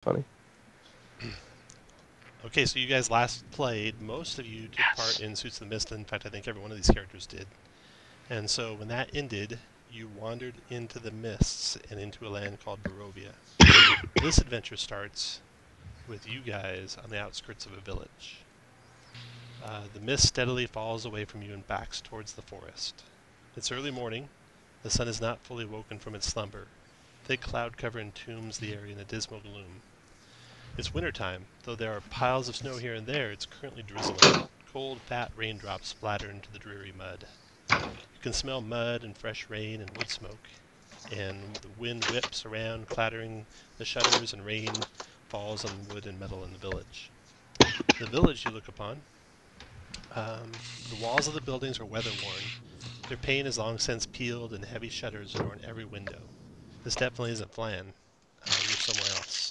Funny. Okay, so you guys last played. Most of you took part in Suits of the Mist. In fact, I think every one of these characters did. And so when that ended, you wandered into the mists and into a land called Barovia. This adventure starts with you guys on the outskirts of a village. The mist steadily falls away from you and backs towards the forest. It's early morning. The sun is not fully woken from its slumber. Thick cloud cover entombs the area in a dismal gloom. It's wintertime, though there are piles of snow here and there. It's currently drizzling. Cold, fat raindrops splatter into the dreary mud. You can smell mud and fresh rain and wood smoke, and the wind whips around, clattering the shutters, and rain falls on wood and metal in the village. The village you look upon, the walls of the buildings are weather-worn. Their paint is long since peeled, and heavy shutters adorn every window. This definitely isn't Flan. You're somewhere else.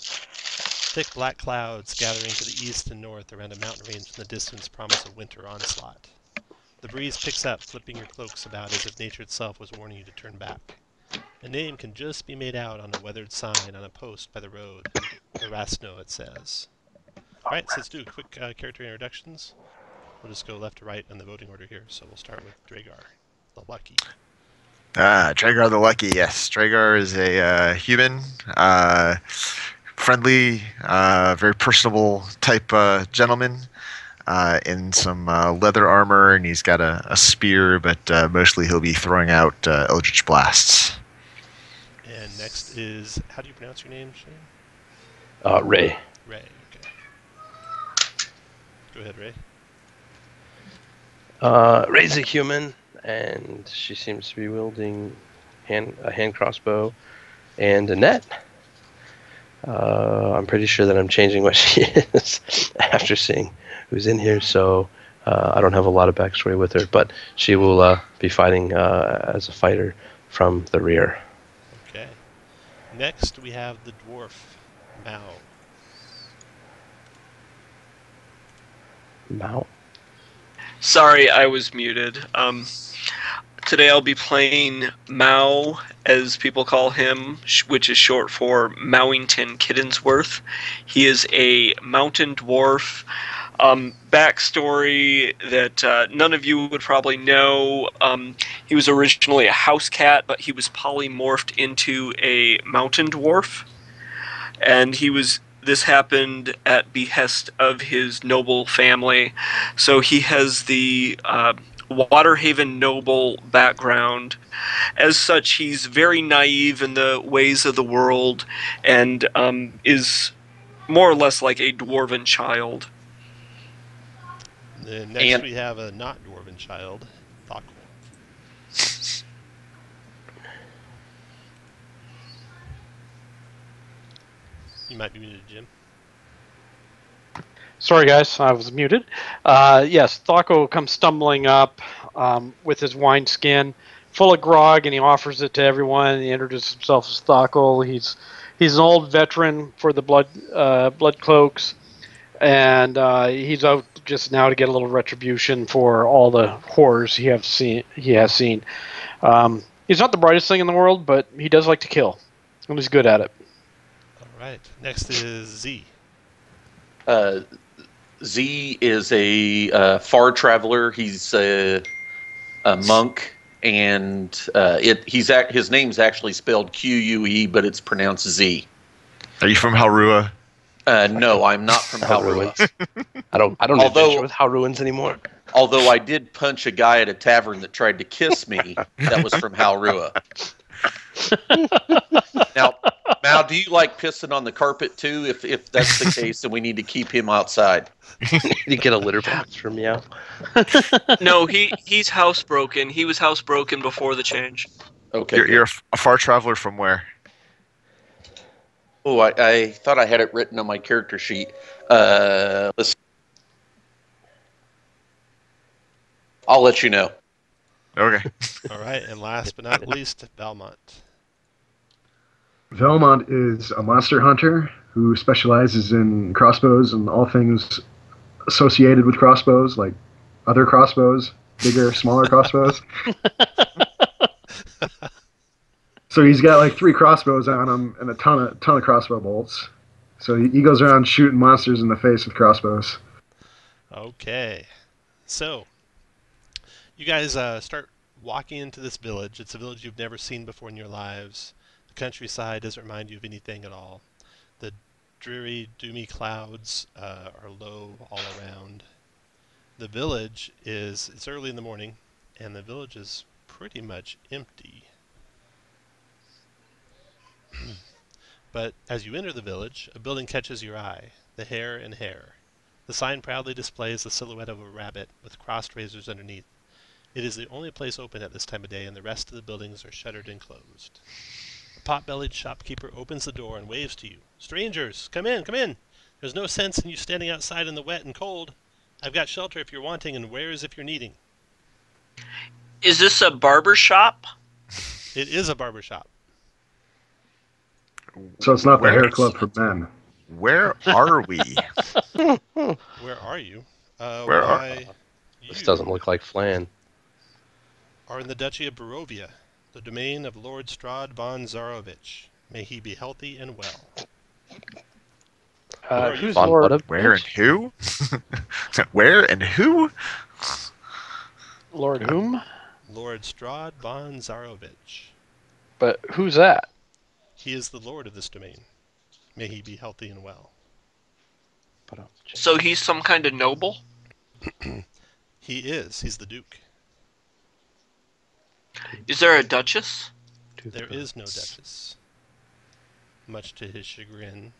Thick black clouds gathering to the east and north around a mountain range in the distance promise a winter onslaught. The breeze picks up, flipping your cloaks about as if nature itself was warning you to turn back. A name can just be made out on a weathered sign on a post by the road. Erasno, it says. Alright, so let's do quick character introductions. We'll just go left to right in the voting order here. So we'll start with Dragar, the Lucky. Dragar the Lucky, yes. Dragar is a human, friendly, very personable type gentleman in some leather armor, and he's got a spear, but mostly he'll be throwing out Eldritch Blasts. And next is, how do you pronounce your name, Shane? Ray. Ray, okay. Go ahead, Ray. Ray's a human, and she seems to be wielding a hand crossbow and a net. I'm pretty sure that I'm changing what she is after seeing who's in here, so I don't have a lot of backstory with her, but she will be fighting as a fighter from the rear. Okay. Next, we have the Dwarf, Mao. Mao? Sorry, I was muted. Today I'll be playing Mao, as people call him, which is short for Mowington Kittensworth. He is a mountain dwarf. Backstory that none of you would probably know. He was originally a house cat, but he was polymorphed into a mountain dwarf. And this happened at behest of his noble family. So he has the Waterhaven noble background. As such, he's very naive in the ways of the world and is more or less like a dwarven child. And next we have a not dwarven child, Thakul. You might be muted, Jim. Sorry, guys, I was muted. Yes, Thakul comes stumbling up with his wineskin full of grog, and he offers it to everyone. He introduces himself as Thakul. He's an old veteran for the blood cloaks, and he's out just now to get a little retribution for all the horrors he has seen. He's not the brightest thing in the world, but he does like to kill, and he's good at it. All right. Next is Z. Z is a far traveler. He's a monk, and his name's actually spelled Q-U-E, but it's pronounced Z. Are you from Halrua? No, I'm not from Halrua. I don't adventure with Halruans anymore. Although I did punch a guy at a tavern that tried to kiss me that was from Halrua. Now, Mal, do you like pissing on the carpet too? If that's the case, then we need to keep him outside. You get a litter box from Meow. No, he's housebroken. He was housebroken before the change. Okay. You're a far traveler from where? Oh, I thought I had it written on my character sheet. I'll let you know. Okay. All right, and last but not least, Valmont. Valmont is a monster hunter who specializes in crossbows and all things associated with crossbows, like other crossbows, bigger, smaller crossbows. So he's got like 3 crossbows on him and a ton of crossbow bolts. So he goes around shooting monsters in the face with crossbows. Okay. So, you guys start walking into this village. It's a village you've never seen before in your lives. The countryside doesn't remind you of anything at all. The dreary, doomy clouds are low all around. The village it's early in the morning, and the village is pretty much empty. But as you enter the village, a building catches your eye, the Hare and Hare. The sign proudly displays the silhouette of a rabbit with crossed razors underneath. It is the only place open at this time of day, and the rest of the buildings are shuttered and closed. A pot-bellied shopkeeper opens the door and waves to you. "Strangers, come in, come in! There's no sense in you standing outside in the wet and cold. I've got shelter if you're wanting and wares if you're needing." Is this a barber shop? It is a barber shop. So it's not the Where hair is- club for men. Where are we? Where are you? Where are- why, This you doesn't look like Flan. are in the Duchy of Barovia, the domain of Lord Strahd von Zarovich. May he be healthy and well. Who's Von Lord? Butter? Where and who? Where and who? Lord whom? Lord Strahd von Zarovich. But who's that? He is the lord of this domain. May he be healthy and well. So he's some kind of noble? He is. He's the duke. Is there a duchess? There is no duchess. Much to his chagrin.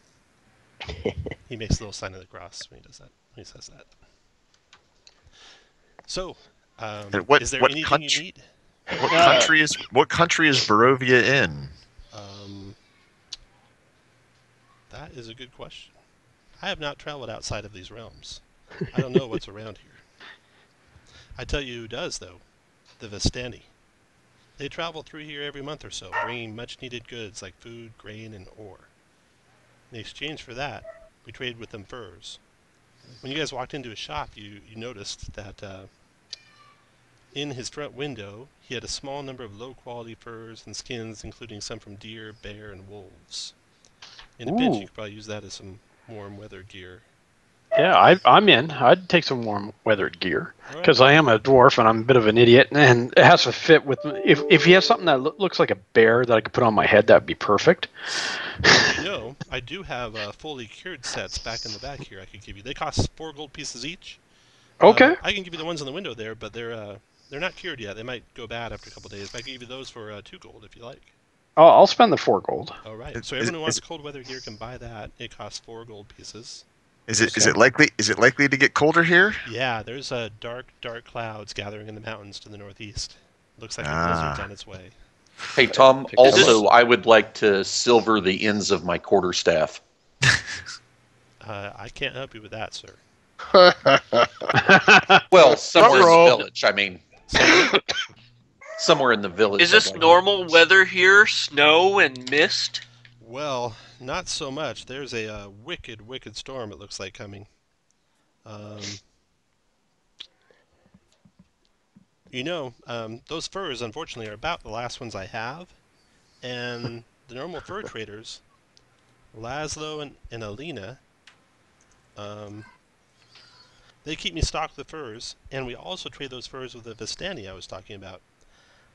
He makes a little sign of the cross when he does that. When he says that. So, And what- is there what anything country- you need? What country is Barovia in? That is a good question. I have not traveled outside of these realms. I don't know what's around here. I tell you who does, though. The Vistani. They travel through here every month or so, bringing much-needed goods like food, grain, and ore. In exchange for that, we trade with them furs. When you guys walked into his shop, you noticed that in his front window, he had a small number of low-quality furs and skins, including some from deer, bear, and wolves. In a pinch, Ooh. you could probably use that as some warm weather gear. Yeah, I'm in. I'd take some warm weathered gear All right. because I am a dwarf and I'm a bit of an idiot, and it has to fit with. If he has something that looks like a bear that I could put on my head, that'd be perfect. You know, I do have fully cured sets back in the back here I could give you. They cost 4 gold pieces each. Okay. I can give you the ones in the window there, but they're not cured yet. They might go bad after a couple days. But I can give you those for 2 gold if you like. I'll spend the 4 gold. All right. Is- So everyone who wants is- cold weather gear can buy that. It costs 4 gold pieces. Is it likely to get colder here? Yeah, there's dark clouds gathering in the mountains to the northeast. Looks like a Ah. blizzard's on its way. Hey, Tom, Pick this also, I would like to silver the ends of my quarterstaff. I can't help you with that, sir. Well, somewhere in Ruh-roh. the village. I mean, somewhere in the village. Is this I'd like- normal weather here? Snow and mist? Well, not so much. There's a wicked storm, it looks like, coming. Those furs, unfortunately, are about the last ones I have. And the normal fur traders, Laszlo and Alina, they keep me stocked with furs, and we also trade those furs with the Vistani I was talking about.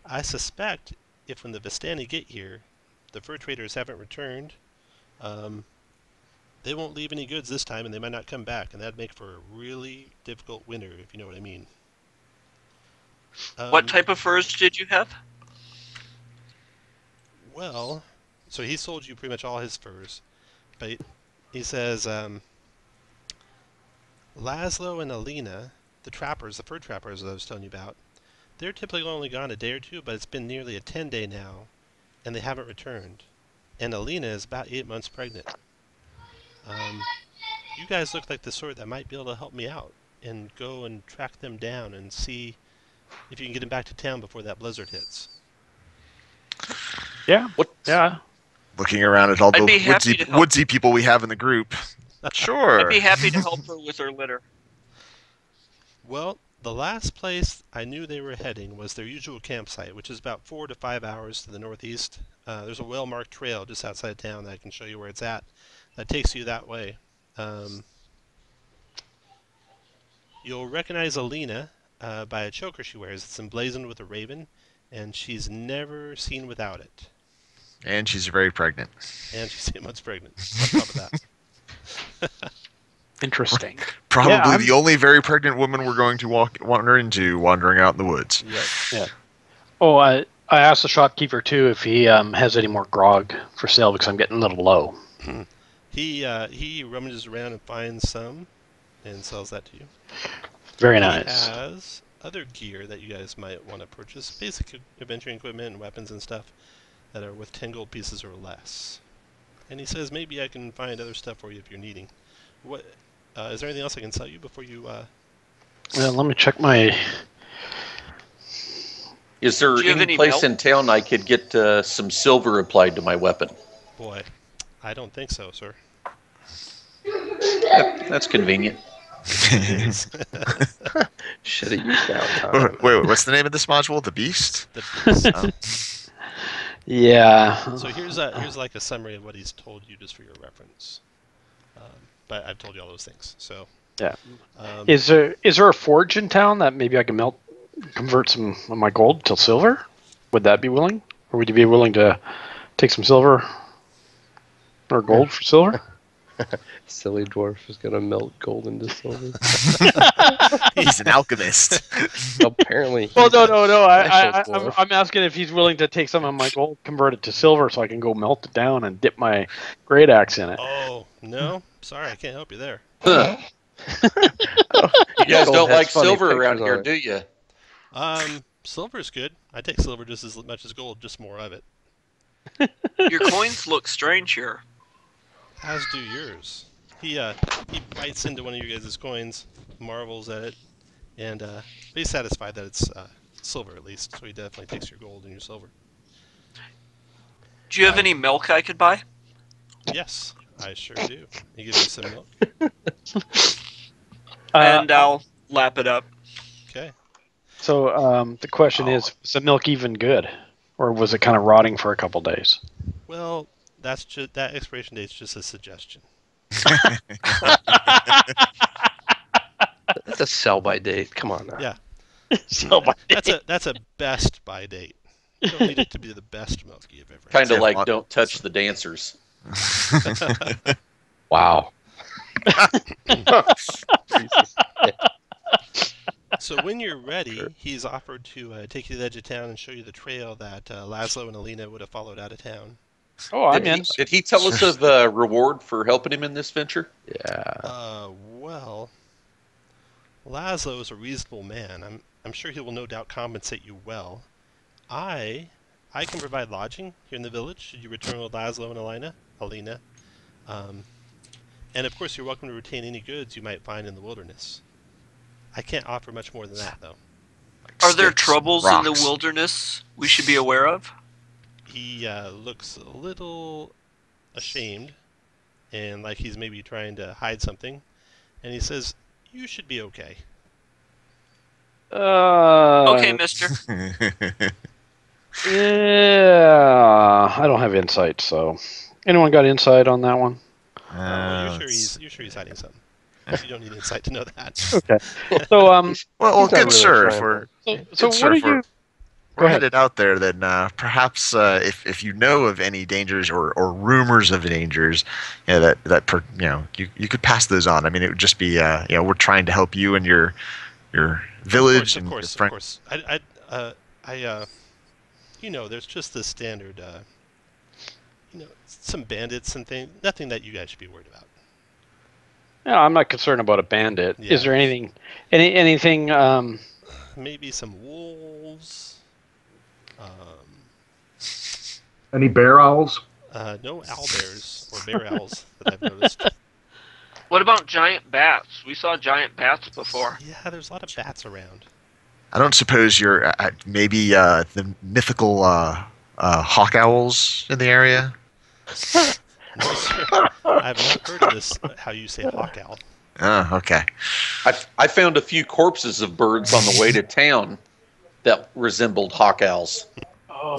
I suspect if when the Vistani get here, the fur traders haven't returned, they won't leave any goods this time, and they might not come back, and that'd make for a really difficult winter, if you know what I mean. What type of furs did you have? Well, so he sold you pretty much all his furs, but he says, Laszlo and Alina, the fur trappers that I was telling you about, they're typically only gone a day or two, but it's been nearly a 10-day now, and they haven't returned. And Alina is about 8 months pregnant. You guys look like the sort that might be able to help me out and go and track them down and see if you can get them back to town before that blizzard hits. Yeah. What? Yeah. Looking around at all I'd the be happy to help. woodsy people we have in the group. Sure. I'd be happy to help her with her litter. Well, the last place I knew they were heading was their usual campsite, which is about 4 to 5 hours to the northeast. There's a well-marked trail just outside of town that I can show you where it's at. that takes you that way. You'll recognize Alina by a choker she wears. It's emblazoned with a raven, and she's never seen without it. And she's very pregnant. And she's 8 months pregnant. On top of that. Interesting. Probably the only very pregnant woman we're going to wander into wandering out in the woods. Yep. Yeah. Oh, I asked the shopkeeper too if he has any more grog for sale because I'm getting a little low. He rummages around and finds some and sells that to you. Very He nice. has other gear that you guys might want to purchase. Basic adventuring equipment and weapons and stuff that are worth 10 gold pieces or less. And he says maybe I can find other stuff for you if you're needing. What is there anything else I can sell you before you Well, let me check my... Is there Do you have any any place milk? in town I could get some silver applied to my weapon? Boy, I don't think so, sir. That's convenient. Should have used downtime. Wait, what's the name of this module? The Beast? The beast. Yeah. So here's like a summary of what he's told you just for your reference. But I've told you all those things. So Yeah. um, Is there a forge in town that maybe I can convert some of my gold to silver? Would that be willing? Or would you be willing to take some silver or gold for silver? Silly dwarf is gonna melt gold into silver. He's an alchemist. Apparently. Well, no. Special dwarf. I'm asking if he's willing to take some of my gold, convert it to silver, so I can go melt it down and dip my great axe in it. oh no, sorry, I can't help you there. Huh. You guys Gold don't has like funny silver around pictures here, on it. do you? Silver's good. I take silver just as much as gold, just more of it. Your coins look strange here. As do yours. He bites into one of your guys' coins, marvels at it, and he's satisfied that it's silver at least. So he definitely takes your gold and your silver. Do you have any milk I could buy? Yes, I sure do. He gives you some milk. And I'll lap it up. Okay. So the question is the milk even good? Or was it kind of rotting for a couple days? Well, that's just that expiration date's just a suggestion. That's a sell by date. Come on now. Yeah. So That's a best by date. You don't need it to be the best milk you've ever had. Kind of Yeah, like lot- don't touch the dancers. Wow. Jesus. So when you're ready, he's offered to take you to the edge of town and show you the trail that Laszlo and Alina would have followed out of town. Oh, I'm Did in. Did he tell us of a reward for helping him in this venture? Yeah. Well, Laszlo is a reasonable man. I'm sure he will no doubt compensate you well. I can provide lodging here in the village should you return with Laszlo and Alina. And of course you're welcome to retain any goods you might find in the wilderness. I can't offer much more than that, though. Are there Sticks, troubles in the rocks. wilderness we should be aware of? He looks a little ashamed and like he's maybe trying to hide something. And he says, you should be okay. Okay, mister. Yeah, I don't have insight, so anyone got insight on that one? You're sure he's hiding something. You don't need insight to know that. Okay. So well, He's not good really sir. trying If we're, so good sir, what if are you? we're Go ahead. headed out there, then perhaps if you know of any dangers or rumors of dangers, you could pass those on. I mean, it would just be we're trying to help you and your village Of and course. your friend. There's just the standard, some bandits and things. Nothing that you guys should be worried about. No, I'm not concerned about a bandit. Yeah. Is there anything? Maybe some wolves. Any bear owls? No owlbears or bear owls that I've noticed. What about giant bats? We saw giant bats before. Yeah, there's a lot of bats around. I don't suppose you're maybe the mythical hawk owls in the area. No, sir. I've not heard of this. How you say hawk owl? Oh, okay. I found a few corpses of birds on the way to town that resembled hawk owls. Oh,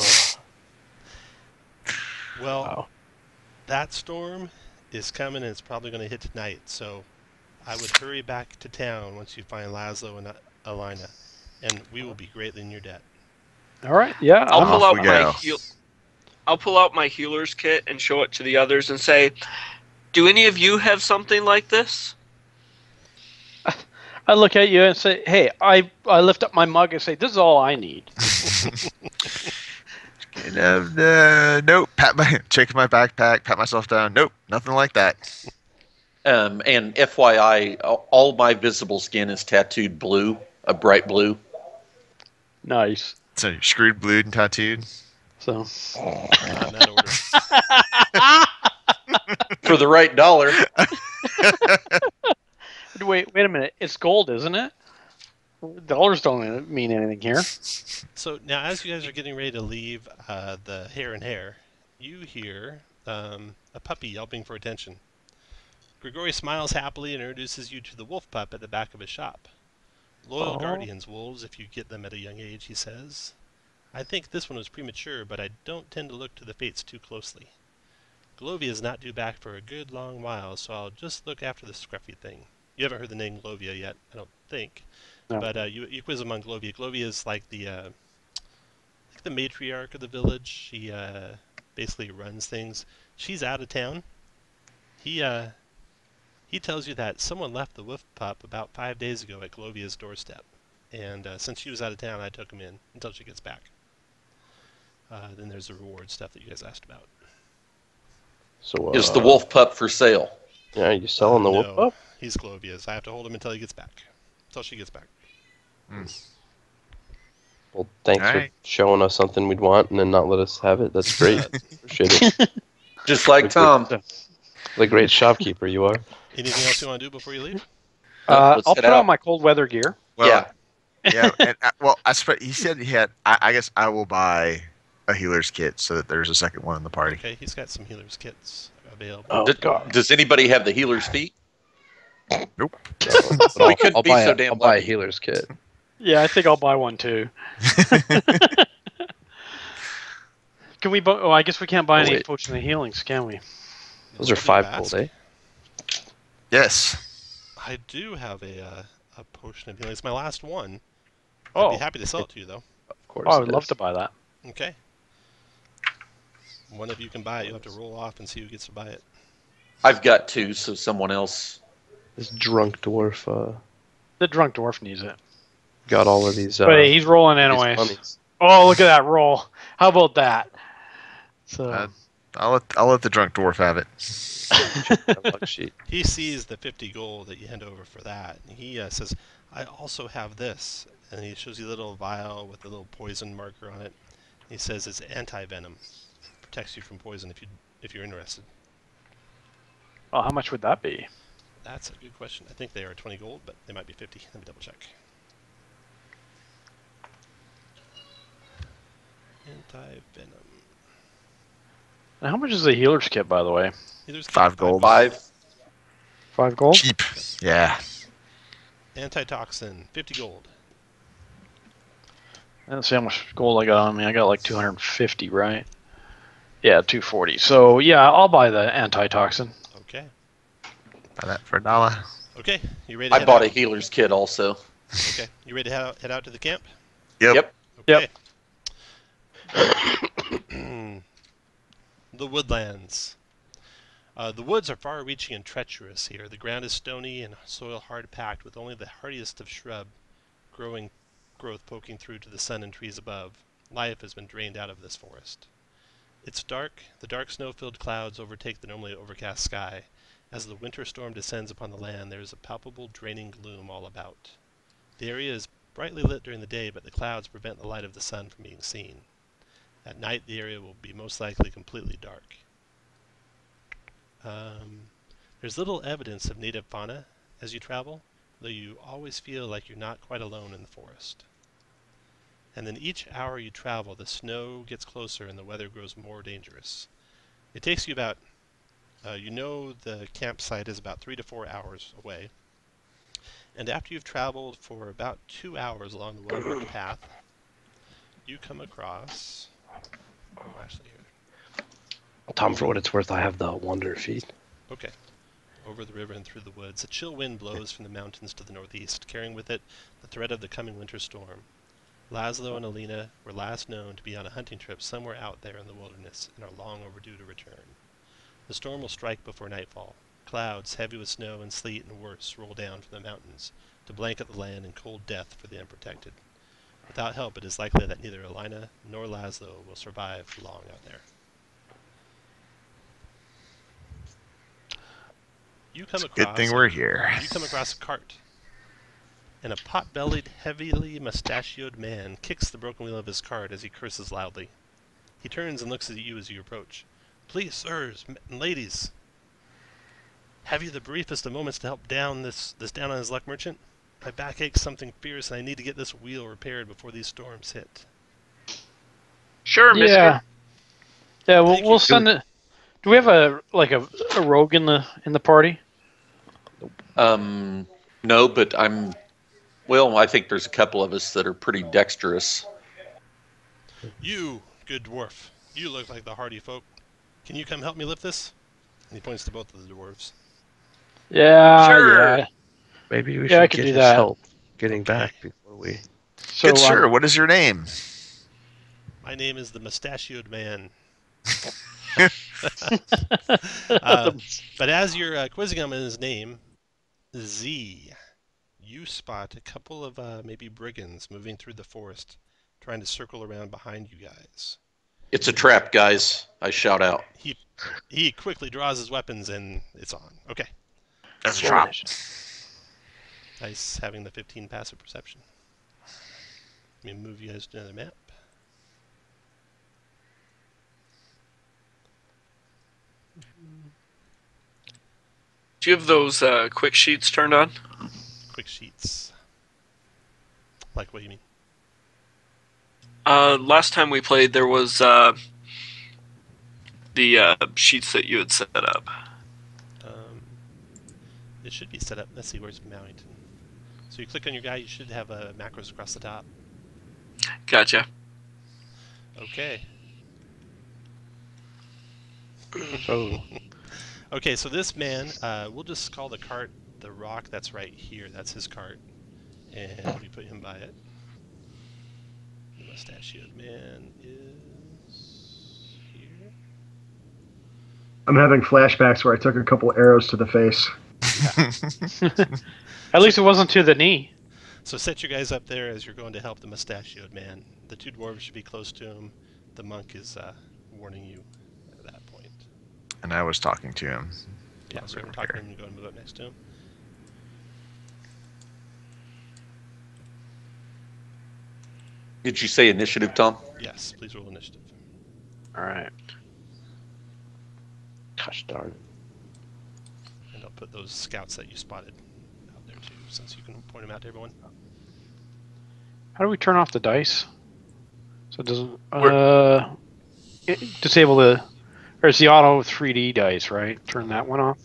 Well, wow. that storm is coming, and it's probably going to hit tonight. So I would hurry back to town once you find Laszlo and Alina, and we will be greatly in your debt. All right. Yeah. I'll pull Off out we my go. I'll pull out my healer's kit and show it to the others and say, "Do any of you have something like this?" I look at you and say, "Hey, I lift up my mug and say, this is all I need." Nope. Check my backpack. Pat myself down. Nope. Nothing like that. And FYI, all my visible skin is tattooed blue, a bright blue. Nice. So you're screwed, blued, and tattooed. So. Not in that order. For the right dollar. Wait a minute. It's gold, isn't it? Dollars don't mean anything here. So now, as you guys are getting ready to leave the Hare and Hare, you hear a puppy yelping for attention. Grigori smiles happily and introduces you to the wolf pup at the back of his shop. Loyal guardians, wolves, if you get them at a young age, he says. I think this one was premature, but I don't tend to look to the fates too closely. Glovia is not due back for a good long while, so I'll just look after the scruffy thing. You haven't heard the name Glovia yet, I don't think. No. But you quiz among Glovia. Glovia is like the matriarch of the village. She basically runs things. She's out of town. He tells you that someone left the wolf pup about 5 days ago at Glovia's doorstep. And since she was out of town, I took him in until she gets back. Then there's the reward stuff that you guys asked about. So Is the wolf pup for sale? Yeah, are you selling the wolf No, pup? he's Glovia's. I have to hold him until he gets back. Until she gets back. Well, thanks Alright. for showing us something we'd want and then not let us have it. That's great. Appreciate it. Just like Tom. The great shopkeeper you are. Anything else you want to do before you leave? Let's I'll head put out. on my cold weather gear. Well, Yeah. Yeah. And, he said he had. I guess I will buy a healer's kit so that there's a second one in the party. Okay, he's got some healer's kits available. Oh, God. Does anybody have the healer's feet? Nope. But We couldn't be so damn I'll buy a lucky. healer's kit. Yeah, I think I'll buy one too. Can we? Oh, I guess we can't buy any Wait. potion of healings, can we? Those are Nobody 5 asked. gold, eh? Yes. I do have a potion of healing. It's my last one. Oh. I'd be happy to sell it to you, though. Of course. Oh, I it would love is. to buy that. Okay. One of you can buy it. You'll have to roll off and see who gets to buy it. I've got two, so someone else. This drunk dwarf The drunk dwarf needs it. got all of these. But he's rolling these anyways. mummies. Oh, look at that roll. How about that? So I'll let the drunk dwarf have it. That luck sheet. He sees the 50 gold that you hand over for that. And he says, I also have this. And he shows you a little vial with a little poison marker on it. He says it's Anti-Venom. Protects you from poison if you're interested. oh, how much would that be? That's a good question. I think they are 20 gold, but they might be 50. Let me double check. Anti-Venom. And how much is the healer's kit, by the way? There's 5 gold. 5. 5 gold? Cheap. Yeah. Antitoxin, 50 gold. Let's see how much gold I got on me. I got like 250, right? Yeah, 240. So yeah, I'll buy the antitoxin. Okay. Buy that for $1. Okay, you ready to I head bought a out? healer's kit also. Okay, you ready to head out to the camp? Yep. Okay. The woodlands. The woods are far-reaching and treacherous here. The ground is stony and soil hard-packed, with only the hardiest of shrub growth poking through to the sun and trees above. Life has been drained out of this forest. It's dark. The dark snow-filled clouds overtake the normally overcast sky. As the winter storm descends upon the land, there is a palpable draining gloom all about. The area is brightly lit during the day, but the clouds prevent the light of the sun from being seen. At night, the area will be most likely completely dark. There's little evidence of native fauna as you travel, though you always feel like you're not quite alone in the forest. And then each hour you travel, the snow gets closer and the weather grows more dangerous. It takes you about, you know the campsite is about 3 to 4 hours away. And after you've traveled for about 2 hours along the well-marked path, you come across... Oh, actually, here. Tom, for what it's worth, I have the Wonder feat. Okay. Over the river and through the woods, a chill wind blows from the mountains to the northeast, carrying with it the threat of the coming winter storm. Laszlo and Alina were last known to be on a hunting trip somewhere out there in the wilderness and are long overdue to return. The storm will strike before nightfall. Clouds, heavy with snow and sleet and worse, roll down from the mountains to blanket the land in cold death for the unprotected. Without help, it is likely that neither Alina nor Laszlo will survive long out there. You come across Good thing we're here. You come across a cart, and a pot-bellied, heavily mustachioed man kicks the broken wheel of his cart as he curses loudly. He turns and looks at you as you approach. Please, sirs and ladies, have you the briefest of moments to help down this down on his luck merchant? My back aches something fierce, and I need to get this wheel repaired before these storms hit. Sure, mister. Yeah. Yeah, Thank we'll you. send it. Do we have a rogue in the party? No, but I think there's a couple of us that are pretty dexterous. You, good dwarf, you look like the hardy folk. Can you come help me lift this? And he points to both of the dwarves. Yeah, Sure. yeah. Maybe we Yeah, I should could get do his that. help getting back before we. So, Good sir, what is your name? My name is the Mustachioed Man. But as you're quizzing him on his name, Z, you spot a couple of maybe brigands moving through the forest, trying to circle around behind you guys. It's a trap, guys. I shout out. He quickly draws his weapons and it's on. Okay. That's a drop. Nice having the 15 passive perception. Let me move you guys to another map. Do you have those quick sheets turned on? Quick sheets. Like what do you mean? Last time we played, there was the sheets that you had set up. It should be set up. Let's see, where's Mountain? So you click on your guy, you should have macros across the top. Gotcha. Okay. Oh, Okay, so this man, we'll just call the cart the rock that's right here. That's his cart. And we put him by it. The mustachioed man is here. I'm having flashbacks where I took a couple arrows to the face. at least it wasn't to the knee. So set your guys up there as you're going to help the mustachioed man. The two dwarves should be close to him. The monk is warning you at that point. And I was talking to him. Yeah, so I'm talking to him and go and move up next to him. Did you say initiative, Tom? Yes, please roll initiative. All right. gosh darn it. And I'll put those scouts that you spotted out there too, since you can point them out to everyone. How do we turn off the dice? So it doesn't disable the, or it's the auto 3D dice, right? Turn that one off.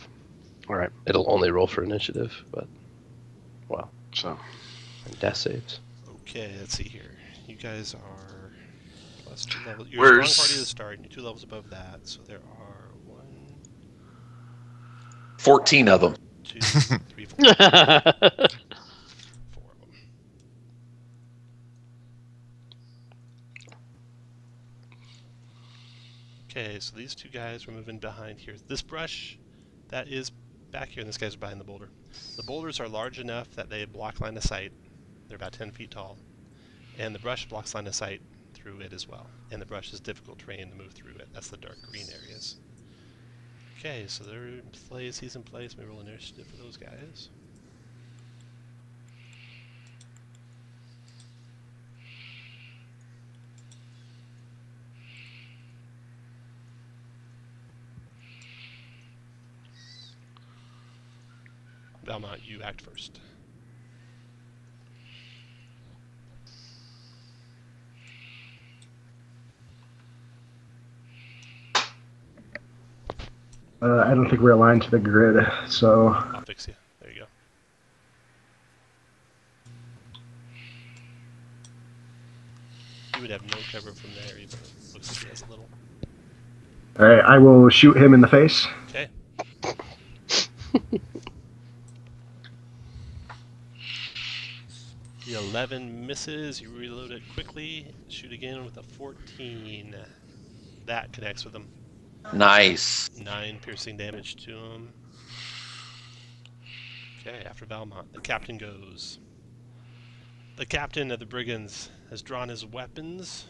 All right. It'll only roll for initiative, but well, So and death saves. Okay, let's see here. You guys are plus 2 levels. You're a strong party to start, and you're 2 levels above that. So there are 1, 14 of them. 2, 3, 4. 4 of them. Okay, so these two guys were moving behind here. This brush, that is back here, and this guy's behind the boulder. The boulders are large enough that they block line of sight. They're about 10 feet tall. And the brush blocks line of sight through it as well. And the brush is difficult terrain to move through it. That's the dark green areas. Okay, so they're in place, he's in place. Let me roll initiative for those guys. Belmont, you act first. I don't think we're aligned to the grid, so I'll fix you. There you go. You would have no cover from there, even though it looks like he has a little. all right, I will shoot him in the face. Okay. The 11 misses. You reload it quickly. Shoot again with a 14. That connects with him. Nice. 9 piercing damage to him. Okay, after Valmont, the captain goes. The captain of the brigands has drawn his weapons.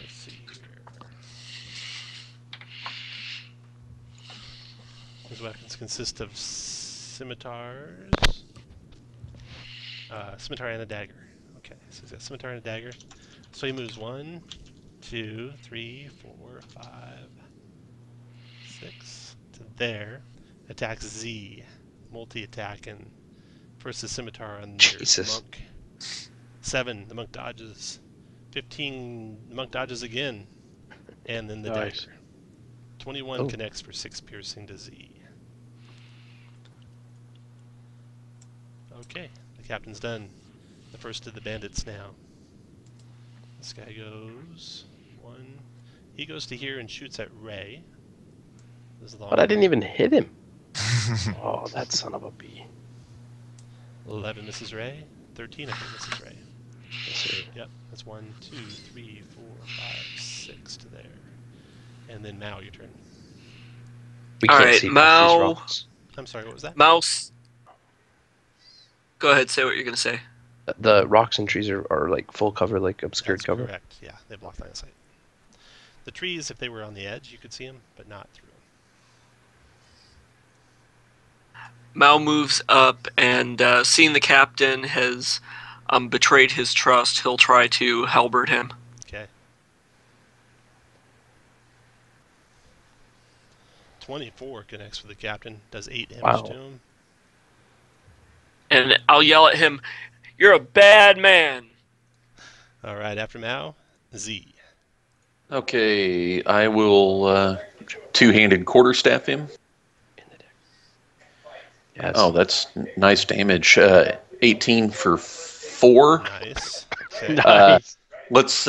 Let's see here. His weapons consist of scimitars. Scimitar and a dagger. Okay, so he's got scimitar and a dagger. So he moves 1, 2, 3, 4, 5, 6 to there. Attacks Z. Multi-attack and first the scimitar on your Jesus. monk. 7, the monk dodges. 15, the monk dodges again. And then the Nice. dagger. 21 Oh. connects for 6 piercing to Z. Okay, the captain's done. The first of the bandits now. This guy goes 1. He goes to here and shoots at Ray. This is But I didn't even hit him. Oh, that son of a bee. 11 misses Ray. 13 I think misses Ray. Let's see. Yep, that's 1, 2, 3, 4, 5, 6 to there. And then Mao, your turn. We All can't right, see past Mao. these rocks. I'm sorry, what was that? Mouse. Go ahead, say what you're going to say. The rocks and trees are like full cover, like obscured That's cover. correct. Yeah, they block line of sight. The trees, if they were on the edge, you could see them, but not through them. Mao moves up and, seeing the captain has betrayed his trust, he'll try to halberd him. Okay. 24 connects with the captain, does 8 damage Wow. to him. And I'll yell at him, "You're a bad man!" All right, after Mao, Z. Okay, I will two-handed quarterstaff him. Yes. Oh, that's nice damage. 18 for 4. Nice. Okay. Nice. Let's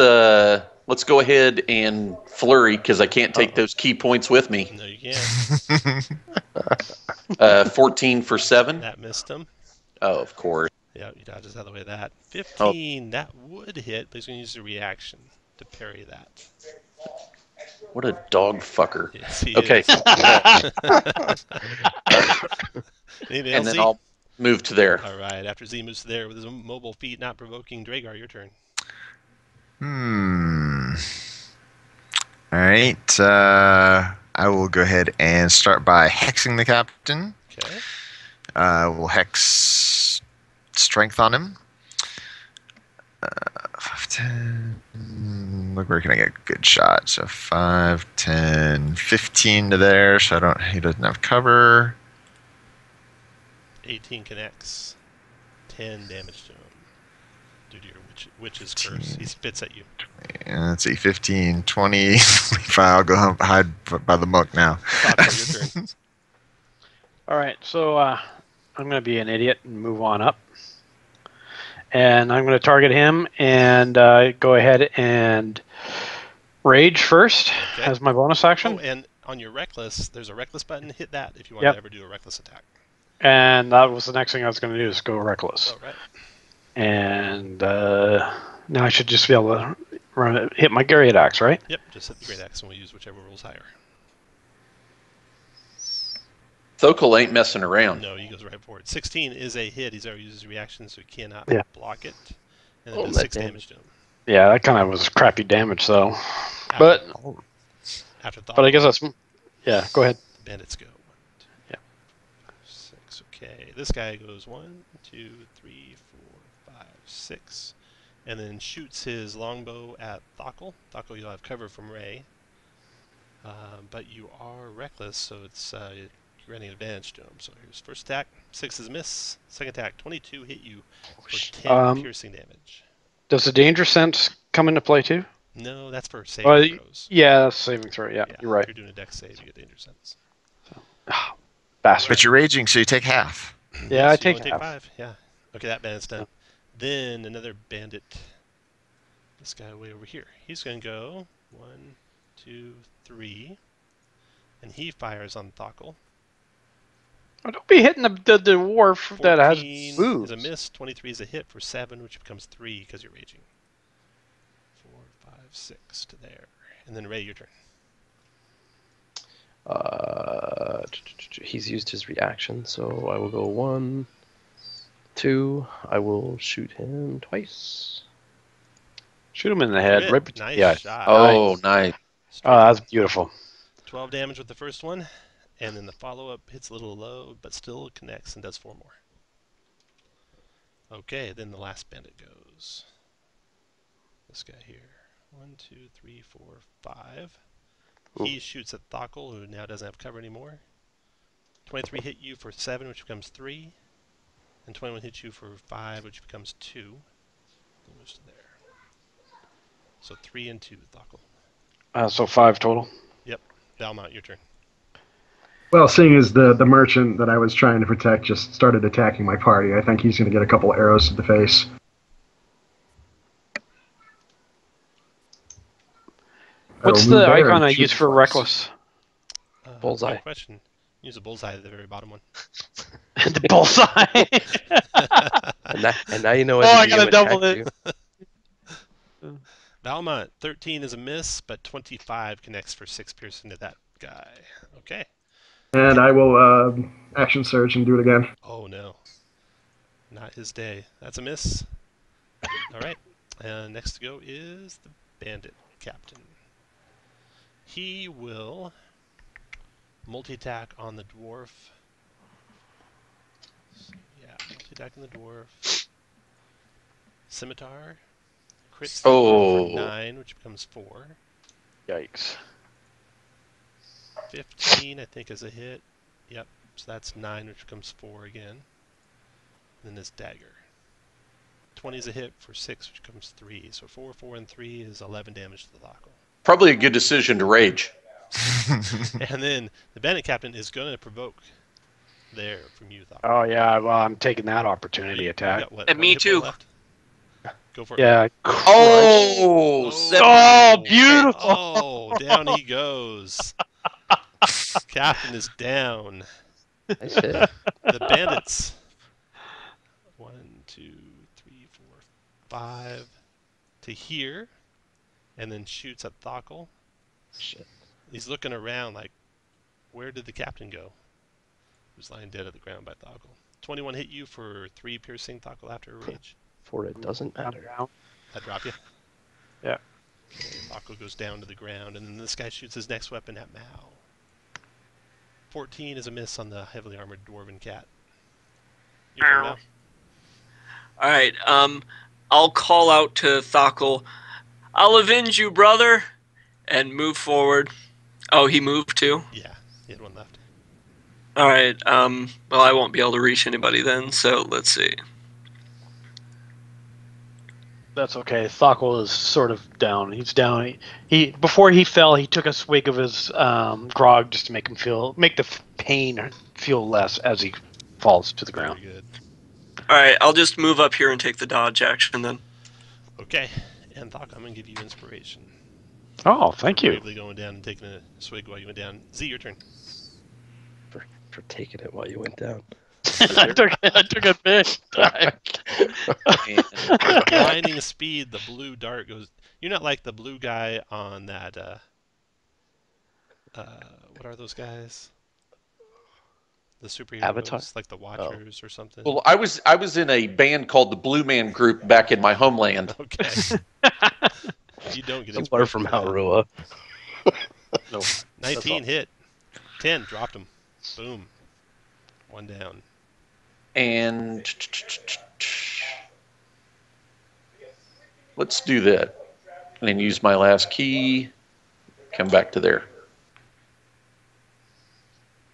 go ahead and flurry because I can't take those key points with me. No, you can't. 14 for 7. That missed him. Oh, of course. Yeah, he dodges out of the way of that. 15, that would hit, but he's going to use a reaction to parry that. What a dog fucker. Yes, he Okay, is. Anything and else, then Z? I'll move to there. All right, after Z moves to there with his mobile feet not provoking, Dragar, your turn. All right. I will go ahead and start by hexing the captain. Okay. We'll hex strength on him. 5, 10. Look, where can I get a good shot? So 5, 10, 15 to there. So he doesn't have cover. 18 connects. 10 damage to him. Due to your witch's curse. He spits at you. And let's see, 15, 20, 25. I'll go hide by the monk now. Taco, your turn. All right, so I'm going to be an idiot and move on up. And I'm going to target him and go ahead and rage first Okay. as my bonus action. Oh, and on your reckless, there's a reckless button. Hit that if you want Yep. to ever do a reckless attack. And that was the next thing I was going to do is go reckless. Oh, right. And now I should just be able to hit my Garriott Axe, right? Yep, just hit the great axe and we'll use whichever rolls higher. Thokol ain't messing around. No, he goes right for it. 16 is a hit. He's already used his reaction, so he cannot Yeah. block it. And it Oh, does that 6 damage. damage to him. Yeah, that kind of was crappy damage, though. But After thought, I guess that's yeah. Go ahead. the bandits go. 1, 2, Yeah. 6. Okay, this guy goes 1, 2, 3, 4, 5, 6, and then shoots his longbow at Thokol. Thokol, you'll have cover from Ray, but you are reckless, so it's you're granting advantage to him. So here's first attack, 6 is a miss. Second attack, 22 hit you for 10 piercing damage. Does the danger sense come into play too? No, that's for saving Well, throws. yeah, that's saving throw. Yeah, you're right. If you're doing a dex save, you get danger sense. Bastard. But you're raging, so you take half. Yeah, I So you take only half. 5. Yeah. Okay, that bandit's done. Then another bandit. This guy way over here. He's going to go 1, 2, 3. And he fires on Thockle. Oh, don't be hitting the dwarf that has 14 moves. is a miss. 23 is a hit for 7, which becomes 3 because you're raging. 4, 5, 6 to there. And then Ray, your turn. He's used his reaction, so I will go 1, 2. I will shoot him twice. Shoot him in the head. Crit. Right between Nice the eyes. shot. Oh, nice. Oh, that's beautiful. 12 damage with the first one, and then the follow-up hits a little low, but still connects and does 4 more. Okay, then the last bandit goes. This guy here. 1, 2, 3, 4, 5. He shoots at Thockle, who now doesn't have cover anymore. 23 hit you for 7, which becomes 3. And 21 hits you for 5, which becomes 2. That moves to there. So 3 and 2, Thockle. So 5 total. Yep. Valmont, your turn. Well, seeing as the merchant that I was trying to protect just started attacking my party, I think he's going to get a couple arrows to the face. What's the icon I use for reckless? Bullseye. Good question. Use a bullseye at the very bottom one. The bullseye. And now you know what I to gotta do double attack it. you. Valmont, 13 is a miss, but 25 connects for 6 piercing to that guy. Okay. And I will action surge and do it again. Oh no. Not his day. That's a miss. Alright. And next to go is the Bandit Captain. He will multi-attack on the Dwarf. Yeah, multi-attack on the Dwarf. Scimitar. Crits the Dwarf for 9, which becomes 4. Yikes. 15, I think, is a hit. Yep, so that's 9, which becomes 4 again. And then this dagger. 20 is a hit for 6, which becomes 3. So 4, 4, and 3 is 11 damage to the Thockle. Probably a good decision to rage. And then the Bandit Captain is going to provoke there from you, Thockle. Oh yeah, well I'm taking that opportunity attack. Got what, And one me hit point too. left? Go for it. Yeah. Oh, Oh, beautiful. Oh, down he goes. Captain is down. Nice hit. The bandits. 1, 2, 3, 4, 5 to here, and then shoots at Thockle. Shit. He's looking around like, where did the captain go? He was lying dead at the ground by Thockle. 21 hit you for 3 piercing, Thockle, after a rage. For it doesn't matter. That drop you? Yeah. Okay, Thockle goes down to the ground, and then this guy shoots his next weapon at Mao. 14 is a miss on the heavily armored dwarven cat. Your turn, Mao. Alright, I'll call out to Thockle, I'll avenge you, brother, and move forward. Oh, he moved too? Yeah, he had one left. Alright, well, I won't be able to reach anybody then, so let's see. That's okay. Thockle is sort of down. He's down. He before he fell, he took a swig of his grog just to make the pain feel less as he falls to the ground. Very good. Alright, I'll just move up here and take the dodge action then. Okay, and Thock, I'm going to give you inspiration. Oh, thank you. Bravely going down and taking a swig while you went down. Z, your turn. For taking it while you went down. I took a big dive. Blinding speed, the blue dart goes. You're not like the blue guy on that. What are those guys? The superheroes, Avatar? like the Watchers or something. Well, I was in a band called the Blue Man Group back in my homeland. Okay. You don't get Similar inspiration from for that. Haurua. No, 19 hit. 10 dropped him. Boom. 1 down. And let's do that. And then use my last key. Come back to there.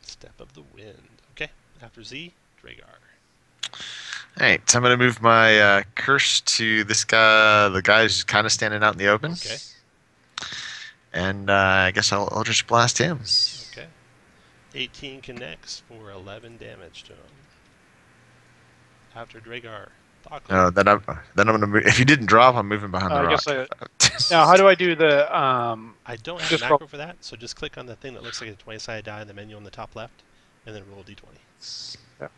Step of the wind. Okay. After Z, Dragar. Alright, so I'm going to move my curse to this guy, the guy who's kind of standing out in the open. Okay. And I guess I'll just blast him. Okay. 18 connects for 11 damage to him. After Dragar, Thoughtful. Then I'm gonna move. If you didn't drop, I'm moving behind the I rock. guess now, how do I do the? I don't have Just a roll- macro for that, so just click on the thing that looks like a 20-sided die in the menu on the top left, and then roll a d20.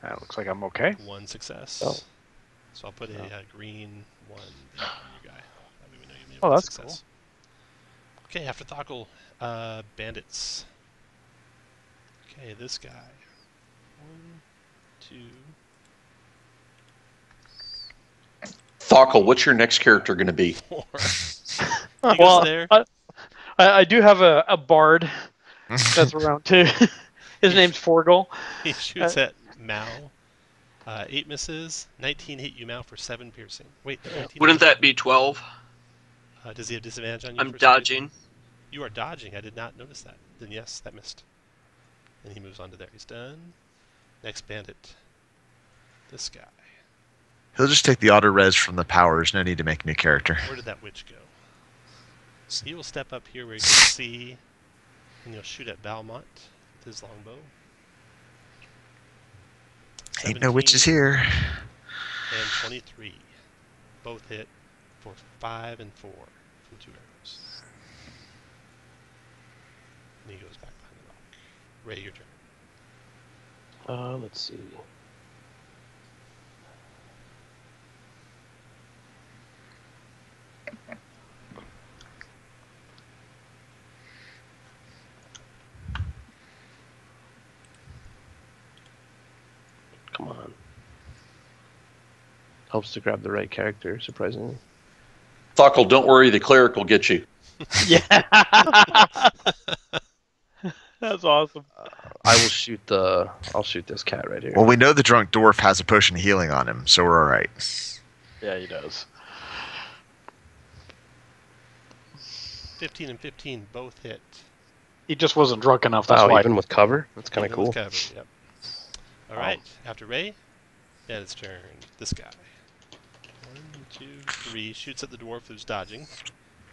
That looks like I'm okay. One success. Oh. So I'll put a green one there on your guy. That way we know you made Oh, one that's success. Okay, after Thockle, bandits. Okay, this guy. 1, 2. Thockle, what's your next character going to be? 4. He goes there. I do have a bard that's around too. His name's Forgel. He shoots at Mao. 8 misses. 19 hit you, Mao, for 7 piercing. Wait, 19 Wouldn't that be 12? Does he have disadvantage on you? I'm for dodging. You are dodging. I did not notice that. Then yes, that missed. And he moves on to there. He's done. Next bandit. This guy. He'll just take the auto res from the powers. No need to make a new character. Where did that witch go? He will step up here where you can see, and he'll shoot at Valmont with his longbow. Ain't no witches 17 here. And 23. Both hit for 5 and 4 from 2 arrows. And he goes back behind the rock. Ray, your turn. Let's see. Come on. Helps to grab the right character, surprisingly. Thockle, don't worry, the cleric will get you. Yeah. That's awesome. I'll shoot this cat right here. Well, we know the drunk dwarf has a potion of healing on him, so we're all right. Yeah, he does. 15 and 15 both hit. He just wasn't drunk enough. That's Wow, why. even with cover? That's kind of Even with cool. cover, yep. Alright, after Ray, Bandit's turn. This guy. 1, 2, 3. Shoots at the dwarf who's dodging. So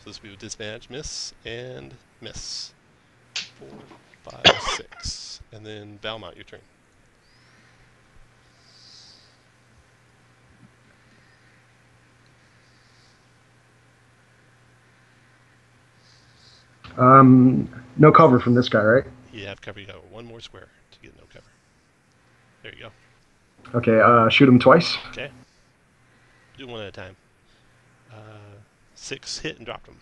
this will be with disadvantage. Miss and miss. 4, 5, 6. And then Valmont, your turn. No cover from this guy, right? You have cover. You got one more square to get no cover. There you go. Okay, shoot him twice. Okay. Do one at a time. 6 hit and dropped him.